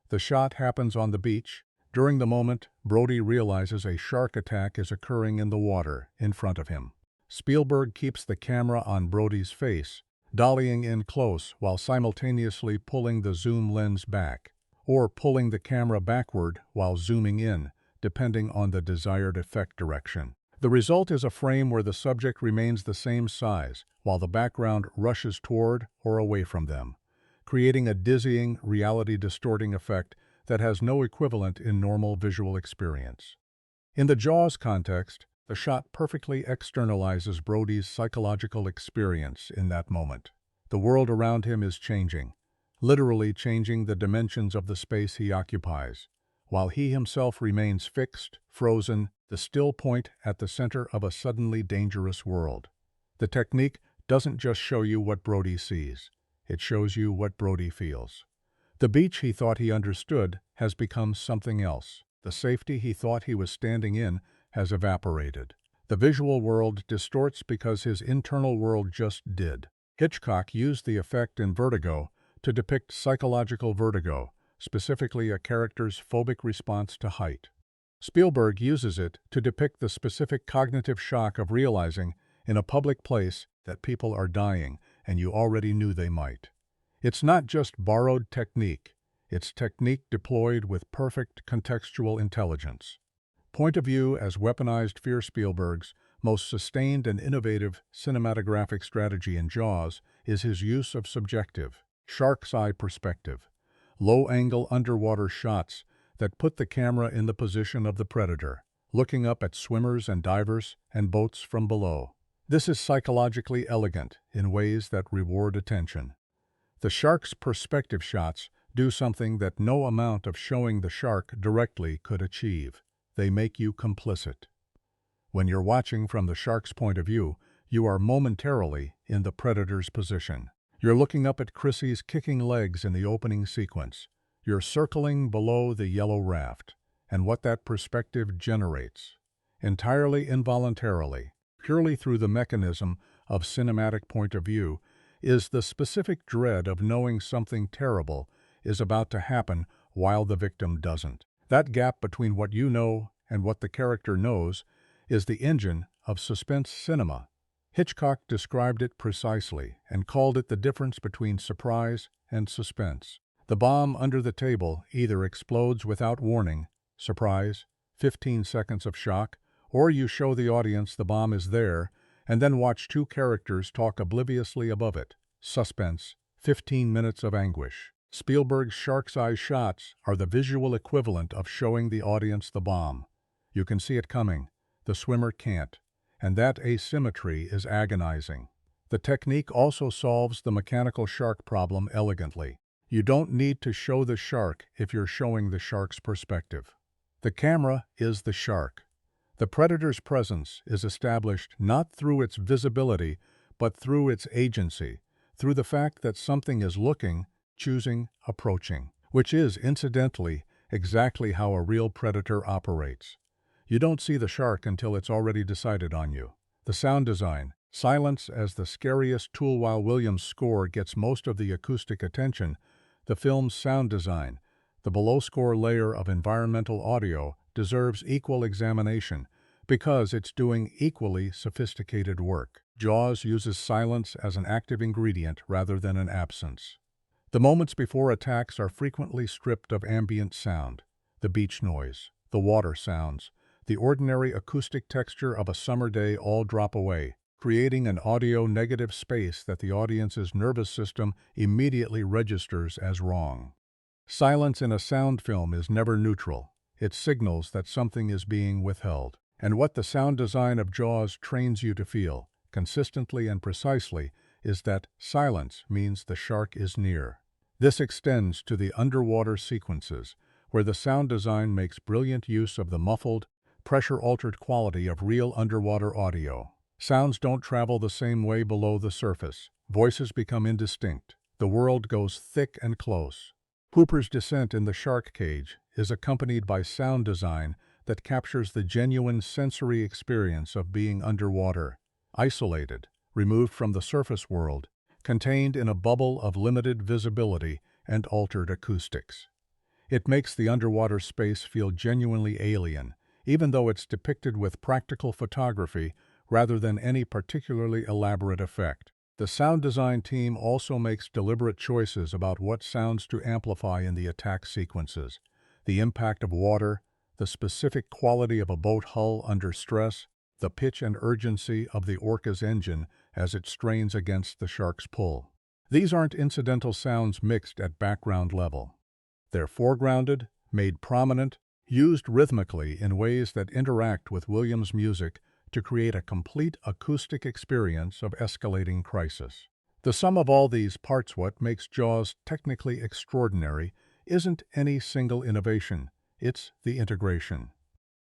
The shot happens on the beach. During the moment, Brody realizes a shark attack is occurring in the water in front of him. Spielberg keeps the camera on Brody's face, dollying in close while simultaneously pulling the zoom lens back, or pulling the camera backward while zooming in, depending on the desired effect direction. The result is a frame where the subject remains the same size, while the background rushes toward or away from them, creating a dizzying, reality-distorting effect that has no equivalent in normal visual experience. In the Jaws context, the shot perfectly externalizes Brody's psychological experience in that moment. The world around him is changing, literally changing the dimensions of the space he occupies, while he himself remains fixed, frozen, the still point at the center of a suddenly dangerous world. The technique doesn't just show you what Brody sees, it shows you what Brody feels. The beach he thought he understood has become something else. The safety he thought he was standing in has evaporated. The visual world distorts because his internal world just did. Hitchcock used the effect in Vertigo to depict psychological vertigo, specifically a character's phobic response to height. Spielberg uses it to depict the specific cognitive shock of realizing in a public place that people are dying and you already knew they might. It's not just borrowed technique, it's technique deployed with perfect contextual intelligence. Point of view as weaponized fear. Spielberg's most sustained and innovative cinematographic strategy in Jaws is his use of subjective, shark's eye perspective, low-angle underwater shots that put the camera in the position of the predator, looking up at swimmers and divers and boats from below. This is psychologically elegant in ways that reward attention. The shark's perspective shots do something that no amount of showing the shark directly could achieve. They make you complicit. When you're watching from the shark's point of view, you are momentarily in the predator's position. You're looking up at Chrissy's kicking legs in the opening sequence. You're circling below the yellow raft, and what that perspective generates, entirely involuntarily, purely through the mechanism of cinematic point of view, is the specific dread of knowing something terrible is about to happen while the victim doesn't. That gap between what you know and what the character knows is the engine of suspense cinema. Hitchcock described it precisely and called it the difference between surprise and suspense. The bomb under the table either explodes without warning, surprise, 15 seconds of shock, or you show the audience the bomb is there and then watch two characters talk obliviously above it, suspense, 15 minutes of anguish. Spielberg's shark's eye shots are the visual equivalent of showing the audience the bomb. You can see it coming, the swimmer can't, and that asymmetry is agonizing. The technique also solves the mechanical shark problem elegantly. You don't need to show the shark if you're showing the shark's perspective. The camera is the shark. The predator's presence is established not through its visibility, but through its agency, through the fact that something is looking, choosing, approaching, which is, incidentally, exactly how a real predator operates. You don't see the shark until it's already decided on you. The sound design, silence as the scariest tool. While Williams' score gets most of the acoustic attention, the film's sound design, the below-score layer of environmental audio, deserves equal examination because it's doing equally sophisticated work. Jaws uses silence as an active ingredient rather than an absence. The moments before attacks are frequently stripped of ambient sound, the beach noise, the water sounds, the ordinary acoustic texture of a summer day all drop away, creating an audio-negative space that the audience's nervous system immediately registers as wrong. Silence in a sound film is never neutral. It signals that something is being withheld. And what the sound design of Jaws trains you to feel, consistently and precisely, is that silence means the shark is near. This extends to the underwater sequences, where the sound design makes brilliant use of the muffled, pressure-altered quality of real underwater audio. Sounds don't travel the same way below the surface. Voices become indistinct. The world goes thick and close. Hooper's descent in the shark cage is accompanied by sound design that captures the genuine sensory experience of being underwater, isolated, removed from the surface world, contained in a bubble of limited visibility and altered acoustics. It makes the underwater space feel genuinely alien, even though it's depicted with practical photography rather than any particularly elaborate effect. The sound design team also makes deliberate choices about what sounds to amplify in the attack sequences. The impact of water, the specific quality of a boat hull under stress, the pitch and urgency of the Orca's engine as it strains against the shark's pull. These aren't incidental sounds mixed at background level. They're foregrounded, made prominent, used rhythmically in ways that interact with Williams' music to create a complete acoustic experience of escalating crisis. The sum of all these parts, what makes Jaws technically extraordinary, isn't any single innovation, it's the integration.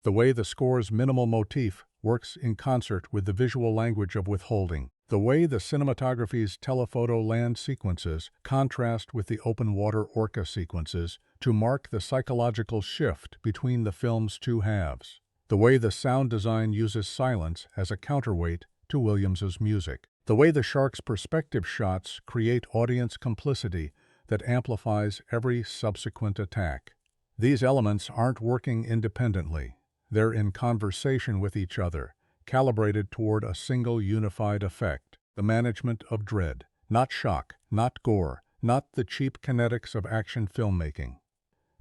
The way the score's minimal motif works in concert with the visual language of withholding. The way the cinematography's telephoto land sequences contrast with the open-water Orca sequences to mark the psychological shift between the film's two halves. The way the sound design uses silence as a counterweight to Williams's music. The way the shark's perspective shots create audience complicity that amplifies every subsequent attack. These elements aren't working independently. They're in conversation with each other, calibrated toward a single unified effect, the management of dread, not shock, not gore, not the cheap kinetics of action filmmaking.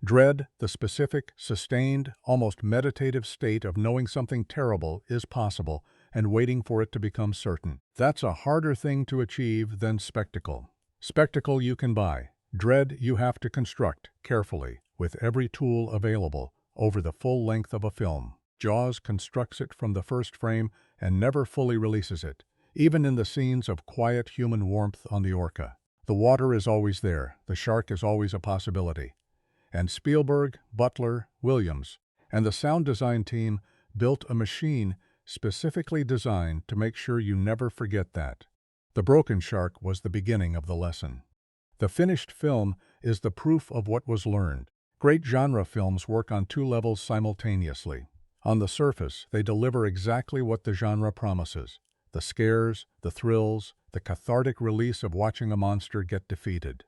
Dread, the specific, sustained, almost meditative state of knowing something terrible is possible and waiting for it to become certain. That's a harder thing to achieve than spectacle. Spectacle you can buy. Dread you have to construct carefully, with every tool available, over the full length of a film. Jaws constructs it from the first frame and never fully releases it, even in the scenes of quiet human warmth on the Orca. The water is always there, the shark is always a possibility. And Spielberg, Butler, Williams, and the sound design team built a machine specifically designed to make sure you never forget that. The broken shark was the beginning of the lesson. The finished film is the proof of what was learned. Great genre films work on two levels simultaneously. On the surface, they deliver exactly what the genre promises: the scares, the thrills, the cathartic release of watching a monster get defeated.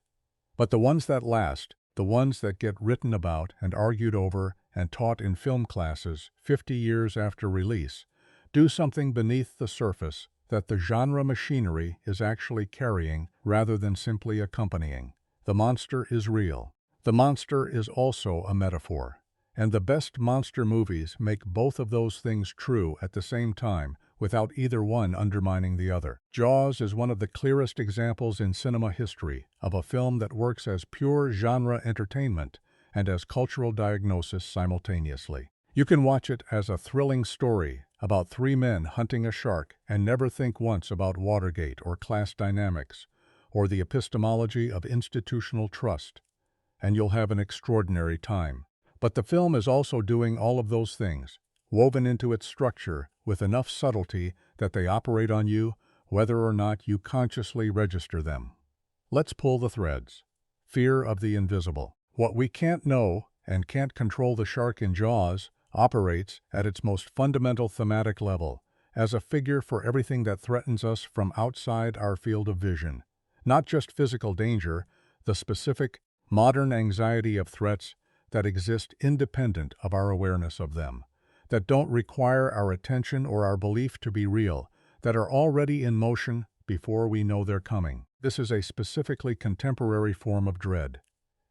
But the ones that last, the ones that get written about and argued over and taught in film classes 50 years after release, do something beneath the surface that the genre machinery is actually carrying rather than simply accompanying. The monster is real. The monster is also a metaphor. And the best monster movies make both of those things true at the same time without either one undermining the other. Jaws is one of the clearest examples in cinema history of a film that works as pure genre entertainment and as cultural diagnosis simultaneously. You can watch it as a thrilling story about three men hunting a shark and never think once about Watergate or class dynamics or the epistemology of institutional trust, and you'll have an extraordinary time. But the film is also doing all of those things, woven into its structure with enough subtlety that they operate on you whether or not you consciously register them. Let's pull the threads. Fear of the invisible. What we can't know and can't control. The shark in Jaws operates at its most fundamental thematic level as a figure for everything that threatens us from outside our field of vision. Not just physical danger, the specific, modern anxiety of threats that exist independent of our awareness of them, that don't require our attention or our belief to be real, that are already in motion before we know they're coming. This is a specifically contemporary form of dread.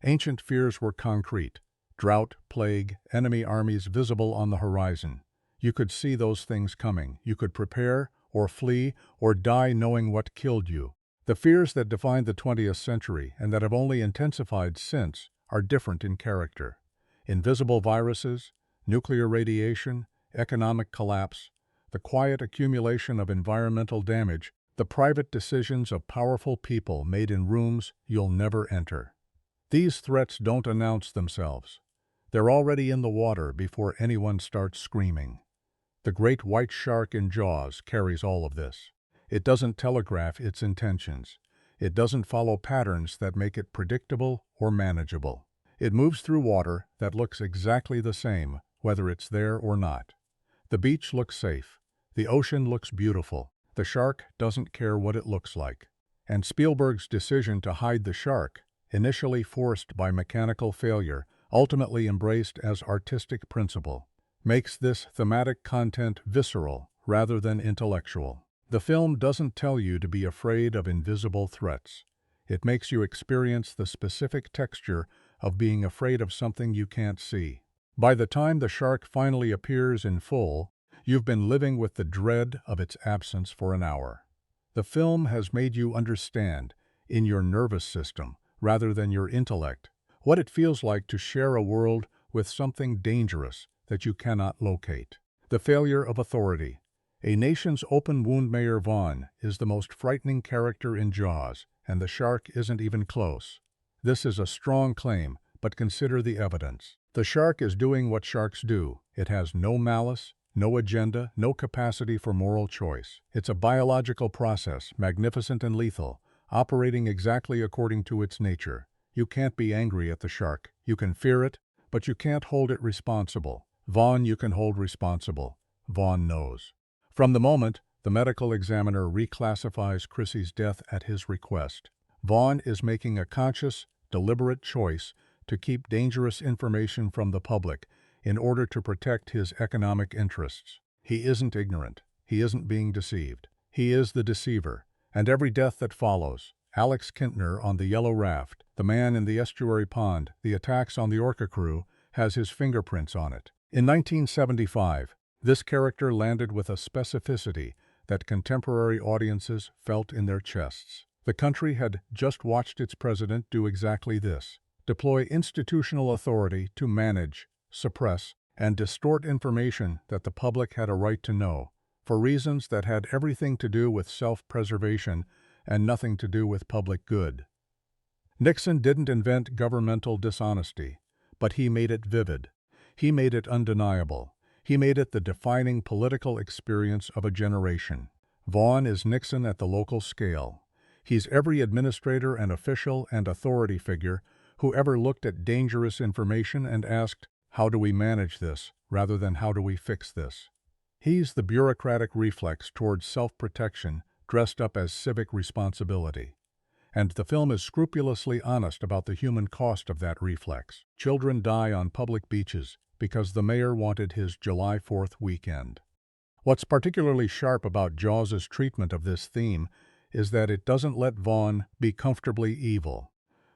Ancient fears were concrete, Drought, plague, enemy armies visible on the horizon. You could see those things coming. You could prepare, or flee, or die knowing what killed you. The fears that defined the 20th century, and that have only intensified since, are different in character. Invisible viruses, nuclear radiation, economic collapse, the quiet accumulation of environmental damage, the private decisions of powerful people made in rooms you'll never enter. These threats don't announce themselves. They're already in the water before anyone starts screaming. The great white shark in Jaws carries all of this. It doesn't telegraph its intentions. It doesn't follow patterns that make it predictable or manageable. It moves through water that looks exactly the same, whether it's there or not. The beach looks safe. The ocean looks beautiful. The shark doesn't care what it looks like. And Spielberg's decision to hide the shark, initially forced by mechanical failure, ultimately embraced as artistic principle, makes this thematic content visceral rather than intellectual. The film doesn't tell you to be afraid of invisible threats. It makes you experience the specific texture of being afraid of something you can't see. By the time the shark finally appears in full, you've been living with the dread of its absence for an hour. The film has made you understand, in your nervous system, rather than your intellect, what it feels like to share a world with something dangerous that you cannot locate. The failure of authority. A nation's open wound Mayor Vaughn is the most frightening character in Jaws, and the shark isn't even close. This is a strong claim, but consider the evidence. The shark is doing what sharks do. It has no malice, no agenda, no capacity for moral choice. It's a biological process, magnificent and lethal, operating exactly according to its nature. You can't be angry at the shark. You can fear it, but you can't hold it responsible. Vaughn you can hold responsible. Vaughn knows. From the moment the medical examiner reclassifies Chrissy's death at his request, Vaughn is making a conscious, deliberate choice to keep dangerous information from the public in order to protect his economic interests. He isn't ignorant. He isn't being deceived. He is the deceiver. And every death that follows, Alex Kintner on the yellow raft, the man in the estuary pond, the attacks on the Orca crew, has his fingerprints on it. In 1975, this character landed with a specificity that contemporary audiences felt in their chests. The country had just watched its president do exactly this: deploy institutional authority to manage, suppress, and distort information that the public had a right to know, for reasons that had everything to do with self-preservation and nothing to do with public good. Nixon didn't invent governmental dishonesty, but he made it vivid. He made it undeniable. He made it the defining political experience of a generation. Vaughn is Nixon at the local scale. He's every administrator and official and authority figure who ever looked at dangerous information and asked, "How do we manage this?" rather than "How do we fix this?" He's the bureaucratic reflex towards self-protection dressed up as civic responsibility. And the film is scrupulously honest about the human cost of that reflex. Children die on public beaches because the mayor wanted his July 4th weekend. What's particularly sharp about Jaws' treatment of this theme is that it doesn't let Vaughn be comfortably evil.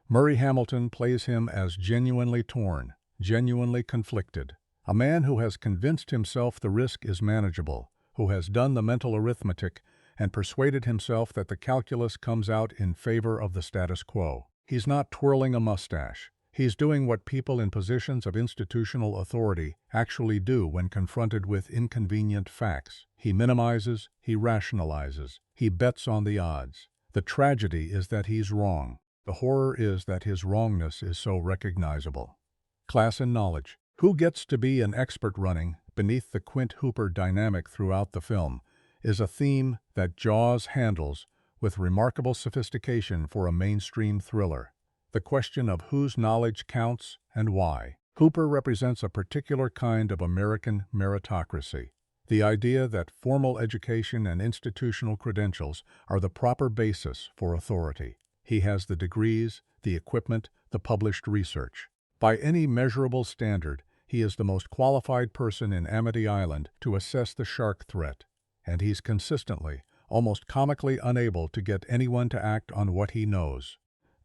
Murray Hamilton plays him as genuinely torn, genuinely conflicted. A man who has convinced himself the risk is manageable, who has done the mental arithmetic and persuaded himself that the calculus comes out in favor of the status quo. He's not twirling a mustache. He's doing what people in positions of institutional authority actually do when confronted with inconvenient facts. He minimizes, he rationalizes, he bets on the odds. The tragedy is that he's wrong. The horror is that his wrongness is so recognizable. Class and knowledge. Who gets to be an expert running beneath the Quint-Hooper dynamic throughout the film is a theme that Jaws handles with remarkable sophistication for a mainstream thriller. The question of whose knowledge counts and why. Hooper represents a particular kind of American meritocracy, the idea that formal education and institutional credentials are the proper basis for authority. He has the degrees, the equipment, the published research. By any measurable standard, he is the most qualified person in Amity Island to assess the shark threat, and he's consistently, almost comically unable to get anyone to act on what he knows.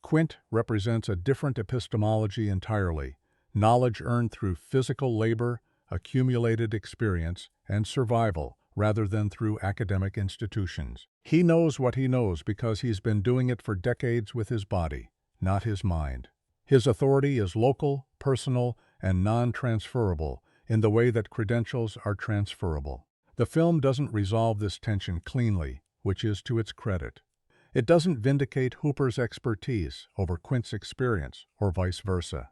Quint represents a different epistemology entirely, knowledge earned through physical labor, accumulated experience, and survival, rather than through academic institutions. He knows what he knows because he's been doing it for decades with his body, not his mind. His authority is local, personal, and non-transferable in the way that credentials are transferable. The film doesn't resolve this tension cleanly, which is to its credit. It doesn't vindicate Hooper's expertise over Quint's experience, or vice versa.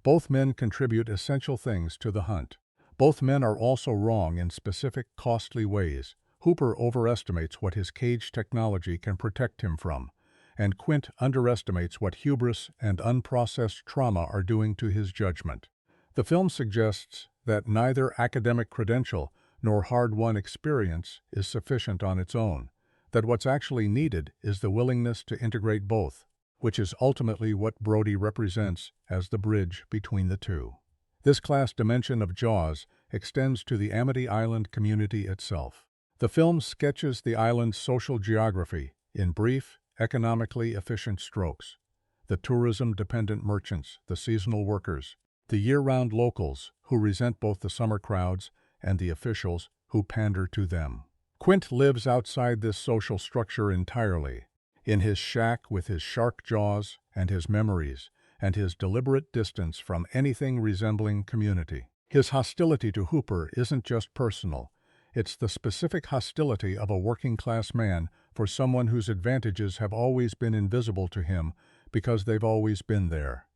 Both men contribute essential things to the hunt. Both men are also wrong in specific, costly ways. Hooper overestimates what his cage technology can protect him from, and Quint underestimates what hubris and unprocessed trauma are doing to his judgment. The film suggests that neither academic credential nor hard-won experience is sufficient on its own, that what's actually needed is the willingness to integrate both, which is ultimately what Brody represents as the bridge between the two. This class dimension of Jaws extends to the Amity Island community itself. The film sketches the island's social geography in brief, economically efficient strokes. The tourism-dependent merchants, the seasonal workers, the year-round locals who resent both the summer crowds and the officials who pander to them. Quint lives outside this social structure entirely, in his shack with his shark jaws and his memories, and his deliberate distance from anything resembling community. His hostility to Hooper isn't just personal. It's the specific hostility of a working-class man for someone whose advantages have always been invisible to him because they've always been there.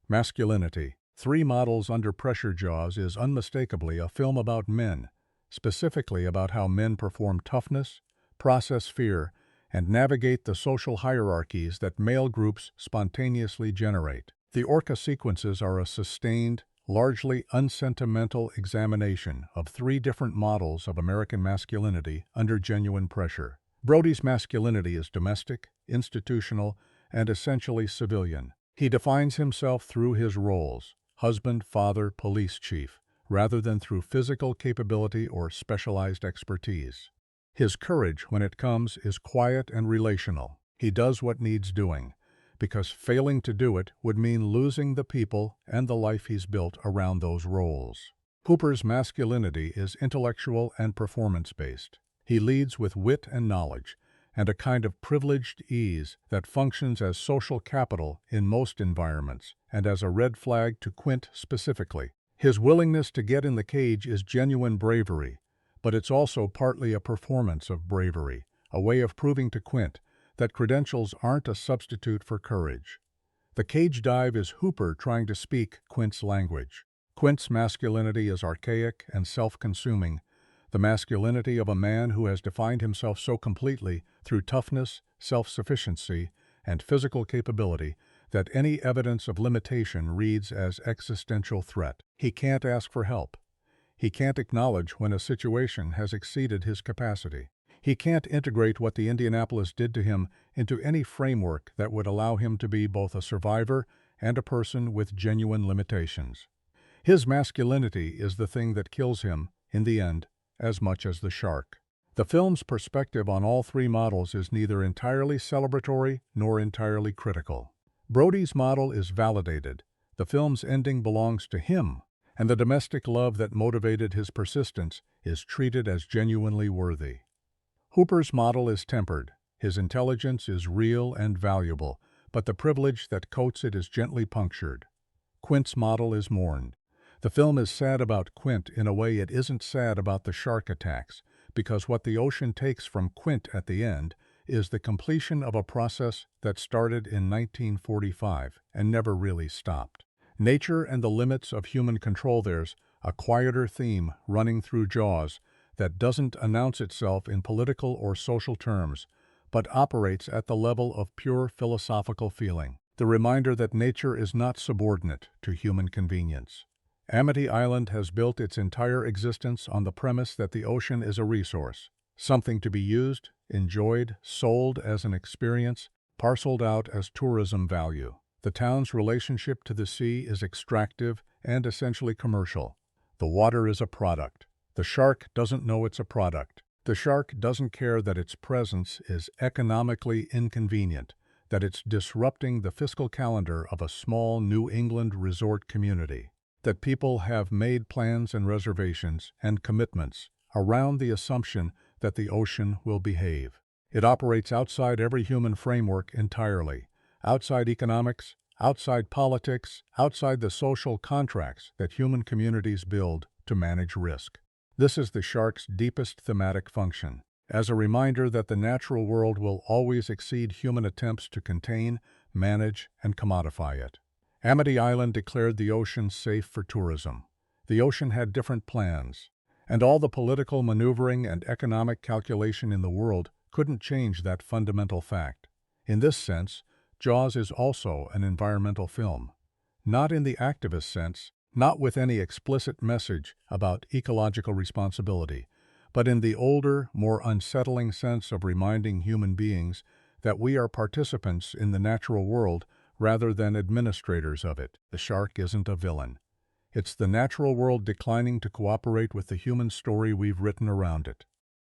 Masculinity. Three Models Under Pressure Jaws is unmistakably a film about men, specifically about how men perform toughness, process fear, and navigate the social hierarchies that male groups spontaneously generate. The Orca sequences are a sustained, largely unsentimental examination of three different models of American masculinity under genuine pressure. Brody's masculinity is domestic, institutional, and essentially civilian. He defines himself through his roles: husband, father, police chief, rather than through physical capability or specialized expertise. His courage, when it comes, is quiet and relational. He does what needs doing, because failing to do it would mean losing the people and the life he's built around those roles. Hooper's masculinity is intellectual and performance-based. He leads with wit and knowledge, and a kind of privileged ease that functions as social capital in most environments, and as a red flag to Quint specifically. His willingness to get in the cage is genuine bravery, but it's also partly a performance of bravery, a way of proving to Quint that credentials aren't a substitute for courage. The cage dive is Hooper trying to speak Quint's language. Quint's masculinity is archaic and self-consuming, the masculinity of a man who has defined himself so completely through toughness, self-sufficiency, and physical capability that any evidence of limitation reads as existential threat. He can't ask for help. He can't acknowledge when a situation has exceeded his capacity. He can't integrate what the Indianapolis did to him into any framework that would allow him to be both a survivor and a person with genuine limitations. His masculinity is the thing that kills him, in the end, as much as the shark. The film's perspective on all three models is neither entirely celebratory nor entirely critical. Brody's model is validated. The film's ending belongs to him, and the domestic love that motivated his persistence is treated as genuinely worthy. Hooper's model is tempered. His intelligence is real and valuable, but the privilege that coats it is gently punctured. Quint's model is mourned. The film is sad about Quint in a way it isn't sad about the shark attacks, because what the ocean takes from Quint at the end is the completion of a process that started in 1945 and never really stopped. Nature and the limits of human control. There's a quieter theme running through Jaws that doesn't announce itself in political or social terms, but operates at the level of pure philosophical feeling. The reminder that nature is not subordinate to human convenience. Amity Island has built its entire existence on the premise that the ocean is a resource, something to be used, enjoyed, sold as an experience, parceled out as tourism value. The town's relationship to the sea is extractive and essentially commercial. The water is a product. The shark doesn't know it's a product. The shark doesn't care that its presence is economically inconvenient, that it's disrupting the fiscal calendar of a small New England resort community, that people have made plans and reservations and commitments around the assumption that the ocean will behave. It operates outside every human framework entirely, outside economics, outside politics, outside the social contracts that human communities build to manage risk. This is the shark's deepest thematic function, as a reminder that the natural world will always exceed human attempts to contain, manage, and commodify it. Amity Island declared the ocean safe for tourism. The ocean had different plans, and all the political maneuvering and economic calculation in the world couldn't change that fundamental fact. In this sense, Jaws is also an environmental film. Not in the activist sense, not with any explicit message about ecological responsibility, but in the older, more unsettling sense of reminding human beings that we are participants in the natural world rather than administrators of it. The shark isn't a villain. It's the natural world declining to cooperate with the human story we've written around it.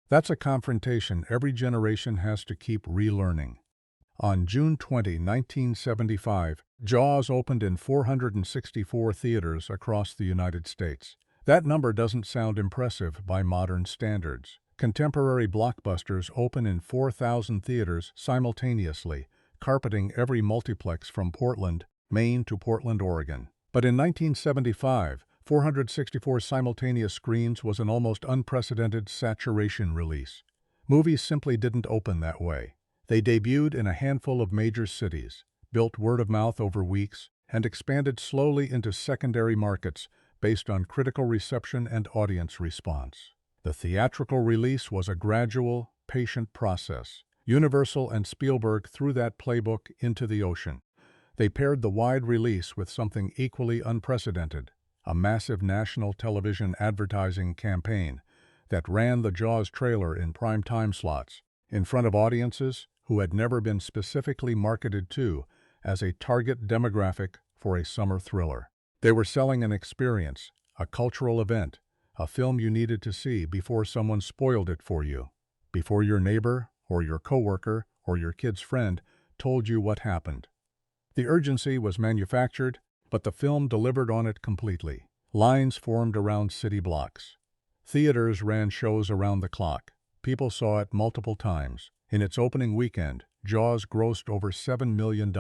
That's a confrontation every generation has to keep relearning. On June 20, 1975, Jaws opened in 464 theaters across the United States. That number doesn't sound impressive by modern standards. Contemporary blockbusters open in 4,000 theaters simultaneously, carpeting every multiplex from Portland, Maine to Portland, Oregon. But in 1975, 464 simultaneous screens was an almost unprecedented saturation release. Movies simply didn't open that way. They debuted in a handful of major cities, built word of mouth over weeks, and expanded slowly into secondary markets based on critical reception and audience response. The theatrical release was a gradual, patient process. Universal and Spielberg threw that playbook into the ocean. They paired the wide release with something equally unprecedented, a massive national television advertising campaign that ran the Jaws trailer in prime time slots in front of audiences who had never been specifically marketed to as a target demographic for a summer thriller. They were selling an experience, a cultural event, a film you needed to see before someone spoiled it for you, before your neighbor or your coworker or your kid's friend told you what happened. The urgency was manufactured, but the film delivered on it completely. Lines formed around city blocks. Theaters ran shows around the clock. People saw it multiple times. In its opening weekend, Jaws grossed over $7 million.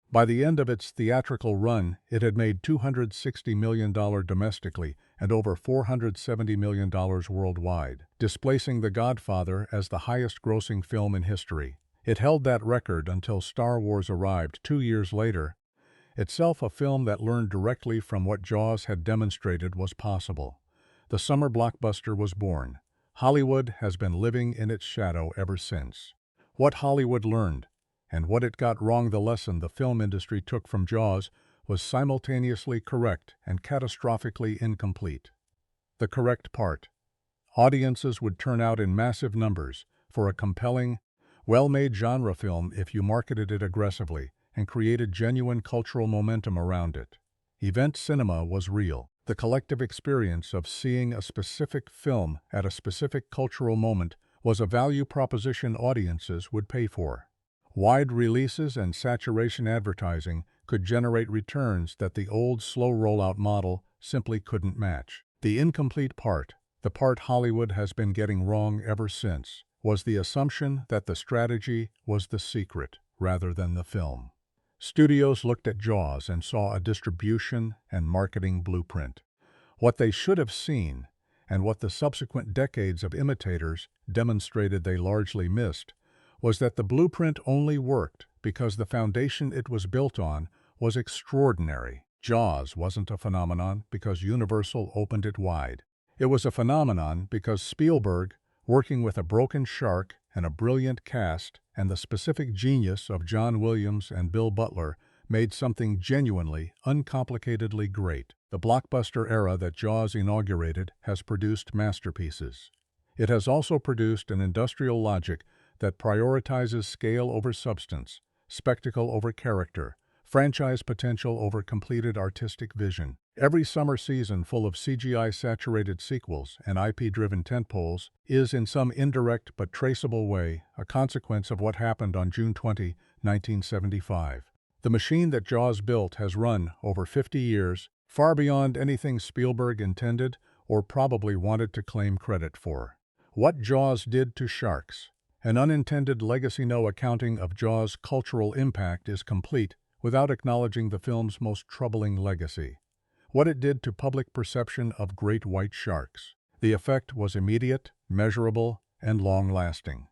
By the end of its theatrical run, it had made $260 million domestically and over $470 million worldwide, displacing The Godfather as the highest-grossing film in history. It held that record until Star Wars arrived 2 years later, itself a film that learned directly from what Jaws had demonstrated was possible. The summer blockbuster was born. Hollywood has been living in its shadow ever since. What Hollywood learned, and what it got wrong, the lesson the film industry took from Jaws, was simultaneously correct and catastrophically incomplete. The correct part: audiences would turn out in massive numbers for a compelling, well-made genre film if you marketed it aggressively and created genuine cultural momentum around it. Event cinema was real. The collective experience of seeing a specific film at a specific cultural moment was a value proposition audiences would pay for. Wide releases and saturation advertising could generate returns that the old slow rollout model simply couldn't match. The incomplete part, the part Hollywood has been getting wrong ever since, was the assumption that the strategy was the secret rather than the film. Studios looked at Jaws and saw a distribution and marketing blueprint. What they should have seen, and what the subsequent decades of imitators demonstrated they largely missed, was that the blueprint only worked because the foundation it was built on was extraordinary. Jaws wasn't a phenomenon because Universal opened it wide. It was a phenomenon because Spielberg, working with a broken shark and a brilliant cast and the specific genius of John Williams and Bill Butler, made something genuinely, uncomplicatedly great. The blockbuster era that Jaws inaugurated has produced masterpieces. It has also produced an industrial logic that prioritizes scale over substance, spectacle over character, franchise potential over completed artistic vision. Every summer season full of CGI-saturated sequels and IP-driven tentpoles is, in some indirect but traceable way, a consequence of what happened on June 20, 1975. The machine that Jaws built has run, over 50 years, far beyond anything Spielberg intended or probably wanted to claim credit for. What Jaws did to sharks. An unintended legacy. No accounting of Jaws' cultural impact is complete without acknowledging the film's most troubling legacy. What it did to public perception of great white sharks. The effect was immediate, measurable, and long-lasting.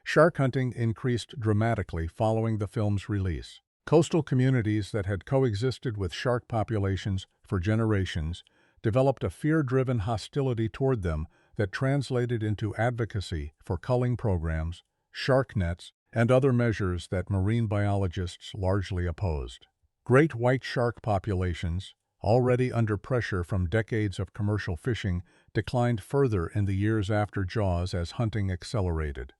Shark hunting increased dramatically following the film's release. Coastal communities that had coexisted with shark populations for generations developed a fear-driven hostility toward them that translated into advocacy for culling programs, shark nets, and other measures that marine biologists largely opposed. Great white shark populations, already under pressure from decades of commercial fishing, declined further in the years after Jaws as hunting accelerated.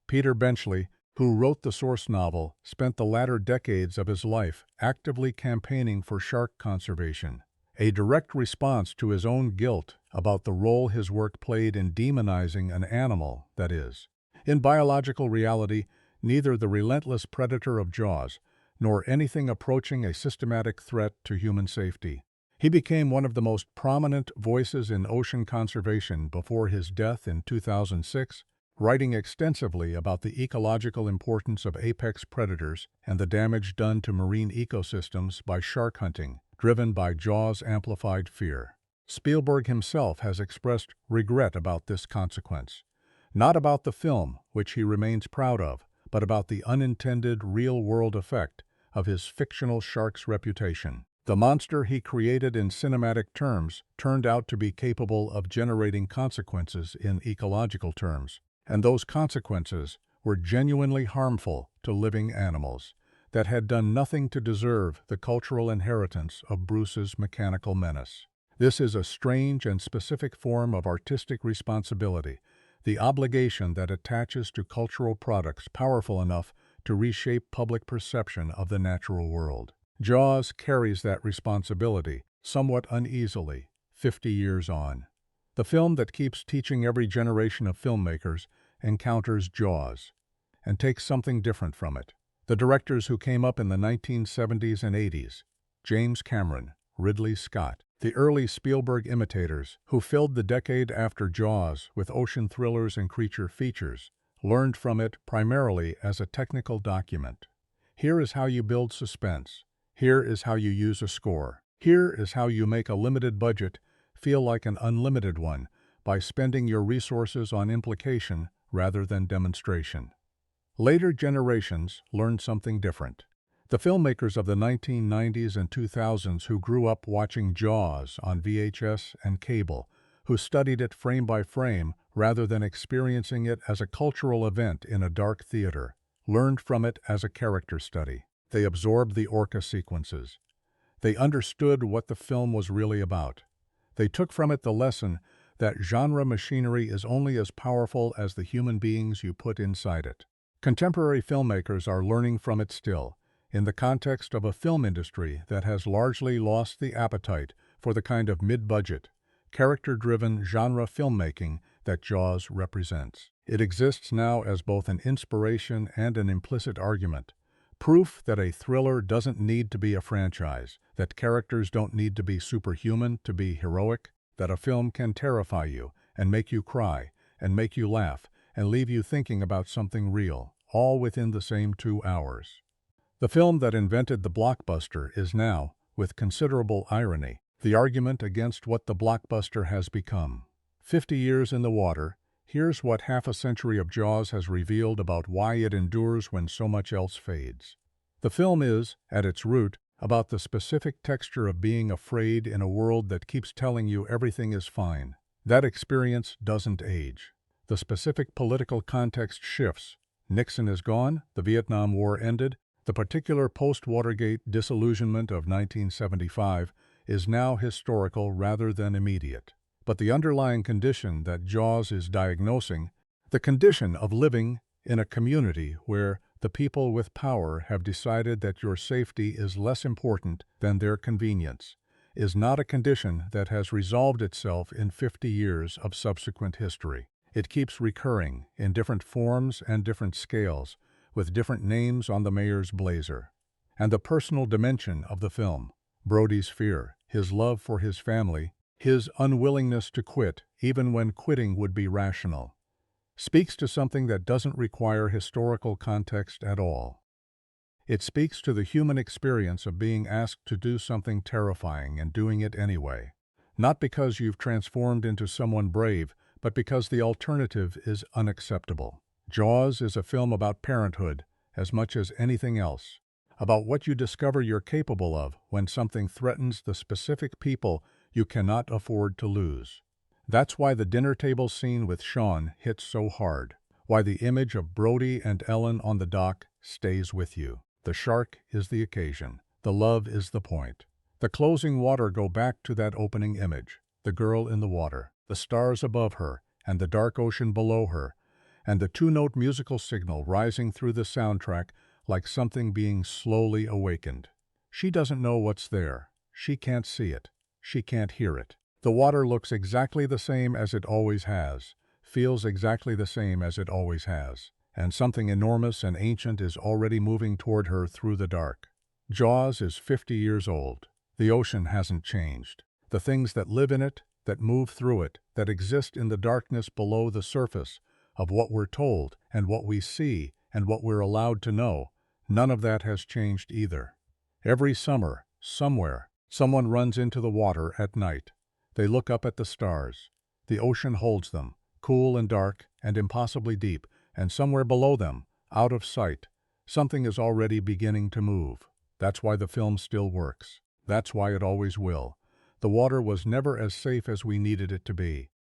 Peter Benchley, who wrote the source novel, spent the latter decades of his life actively campaigning for shark conservation, a direct response to his own guilt about the role his work played in demonizing an animal, that is. In biological reality, neither the relentless predator of Jaws nor anything approaching a systematic threat to human safety. He became one of the most prominent voices in ocean conservation before his death in 2006, writing extensively about the ecological importance of apex predators and the damage done to marine ecosystems by shark hunting, driven by Jaws' amplified fear. Spielberg himself has expressed regret about this consequence. Not about the film, which he remains proud of, but about the unintended real-world effect of his fictional shark's reputation. The monster he created in cinematic terms turned out to be capable of generating consequences in ecological terms, and those consequences were genuinely harmful to living animals that had done nothing to deserve the cultural inheritance of Bruce's mechanical menace. This is a strange and specific form of artistic responsibility, the obligation that attaches to cultural products powerful enough to reshape public perception of the natural world. Jaws carries that responsibility, somewhat uneasily, 50 years on. The film that keeps teaching every generation of filmmakers encounters Jaws, and takes something different from it. The directors who came up in the 1970s and 80s, James Cameron, Ridley Scott, the early Spielberg imitators who filled the decade after Jaws with ocean thrillers and creature features, learned from it primarily as a technical document. Here is how you build suspense. Here is how you use a score. Here is how you make a limited budget feel like an unlimited one by spending your resources on implication rather than demonstration. Later generations learned something different. The filmmakers of the 1990s and 2000s who grew up watching Jaws on VHS and cable, who studied it frame by frame rather than experiencing it as a cultural event in a dark theater, learned from it as a character study. They absorbed the Orca sequences. They understood what the film was really about. They took from it the lesson that genre machinery is only as powerful as the human beings you put inside it. Contemporary filmmakers are learning from it still, in the context of a film industry that has largely lost the appetite for the kind of mid-budget, character-driven genre filmmaking that Jaws represents. It exists now as both an inspiration and an implicit argument. Proof that a thriller doesn't need to be a franchise, that characters don't need to be superhuman to be heroic, that a film can terrify you and make you cry and make you laugh and leave you thinking about something real, all within the same 2 hours. The film that invented the blockbuster is now, with considerable irony, the argument against what the blockbuster has become. 50 years in the water, here's what half a century of Jaws has revealed about why it endures when so much else fades. The film is, at its root, about the specific texture of being afraid in a world that keeps telling you everything is fine. That experience doesn't age. The specific political context shifts. Nixon is gone, the Vietnam War ended, the particular post-Watergate disillusionment of 1975 is now historical rather than immediate. But the underlying condition that Jaws is diagnosing, the condition of living in a community where the people with power have decided that your safety is less important than their convenience, is not a condition that has resolved itself in 50 years of subsequent history. It keeps recurring in different forms and different scales, with different names on the mayor's blazer. And the personal dimension of the film, Brody's fear, his love for his family, his unwillingness to quit even when quitting would be rational, speaks to something that doesn't require historical context at all. It speaks to the human experience of being asked to do something terrifying and doing it anyway. Not because you've transformed into someone brave, but because the alternative is unacceptable. Jaws is a film about parenthood as much as anything else, about what you discover you're capable of when something threatens the specific people you cannot afford to lose. That's why the dinner table scene with Sean hits so hard, why the image of Brody and Ellen on the dock stays with you. The shark is the occasion. The love is the point. The closing water go back to that opening image, the girl in the water, the stars above her, and the dark ocean below her, and the two-note musical signal rising through the soundtrack like something being slowly awakened. She doesn't know what's there. She can't see it. She can't hear it. The water looks exactly the same as it always has, feels exactly the same as it always has, and something enormous and ancient is already moving toward her through the dark. Jaws is 50 years old. The ocean hasn't changed. The things that live in it, that move through it, that exist in the darkness below the surface of what we're told and what we see and what we're allowed to know, none of that has changed either. Every summer, somewhere, someone runs into the water at night. They look up at the stars. The ocean holds them, cool and dark and impossibly deep, and somewhere below them, out of sight, something is already beginning to move. That's why the film still works. That's why it always will. The water was never as safe as we needed it to be.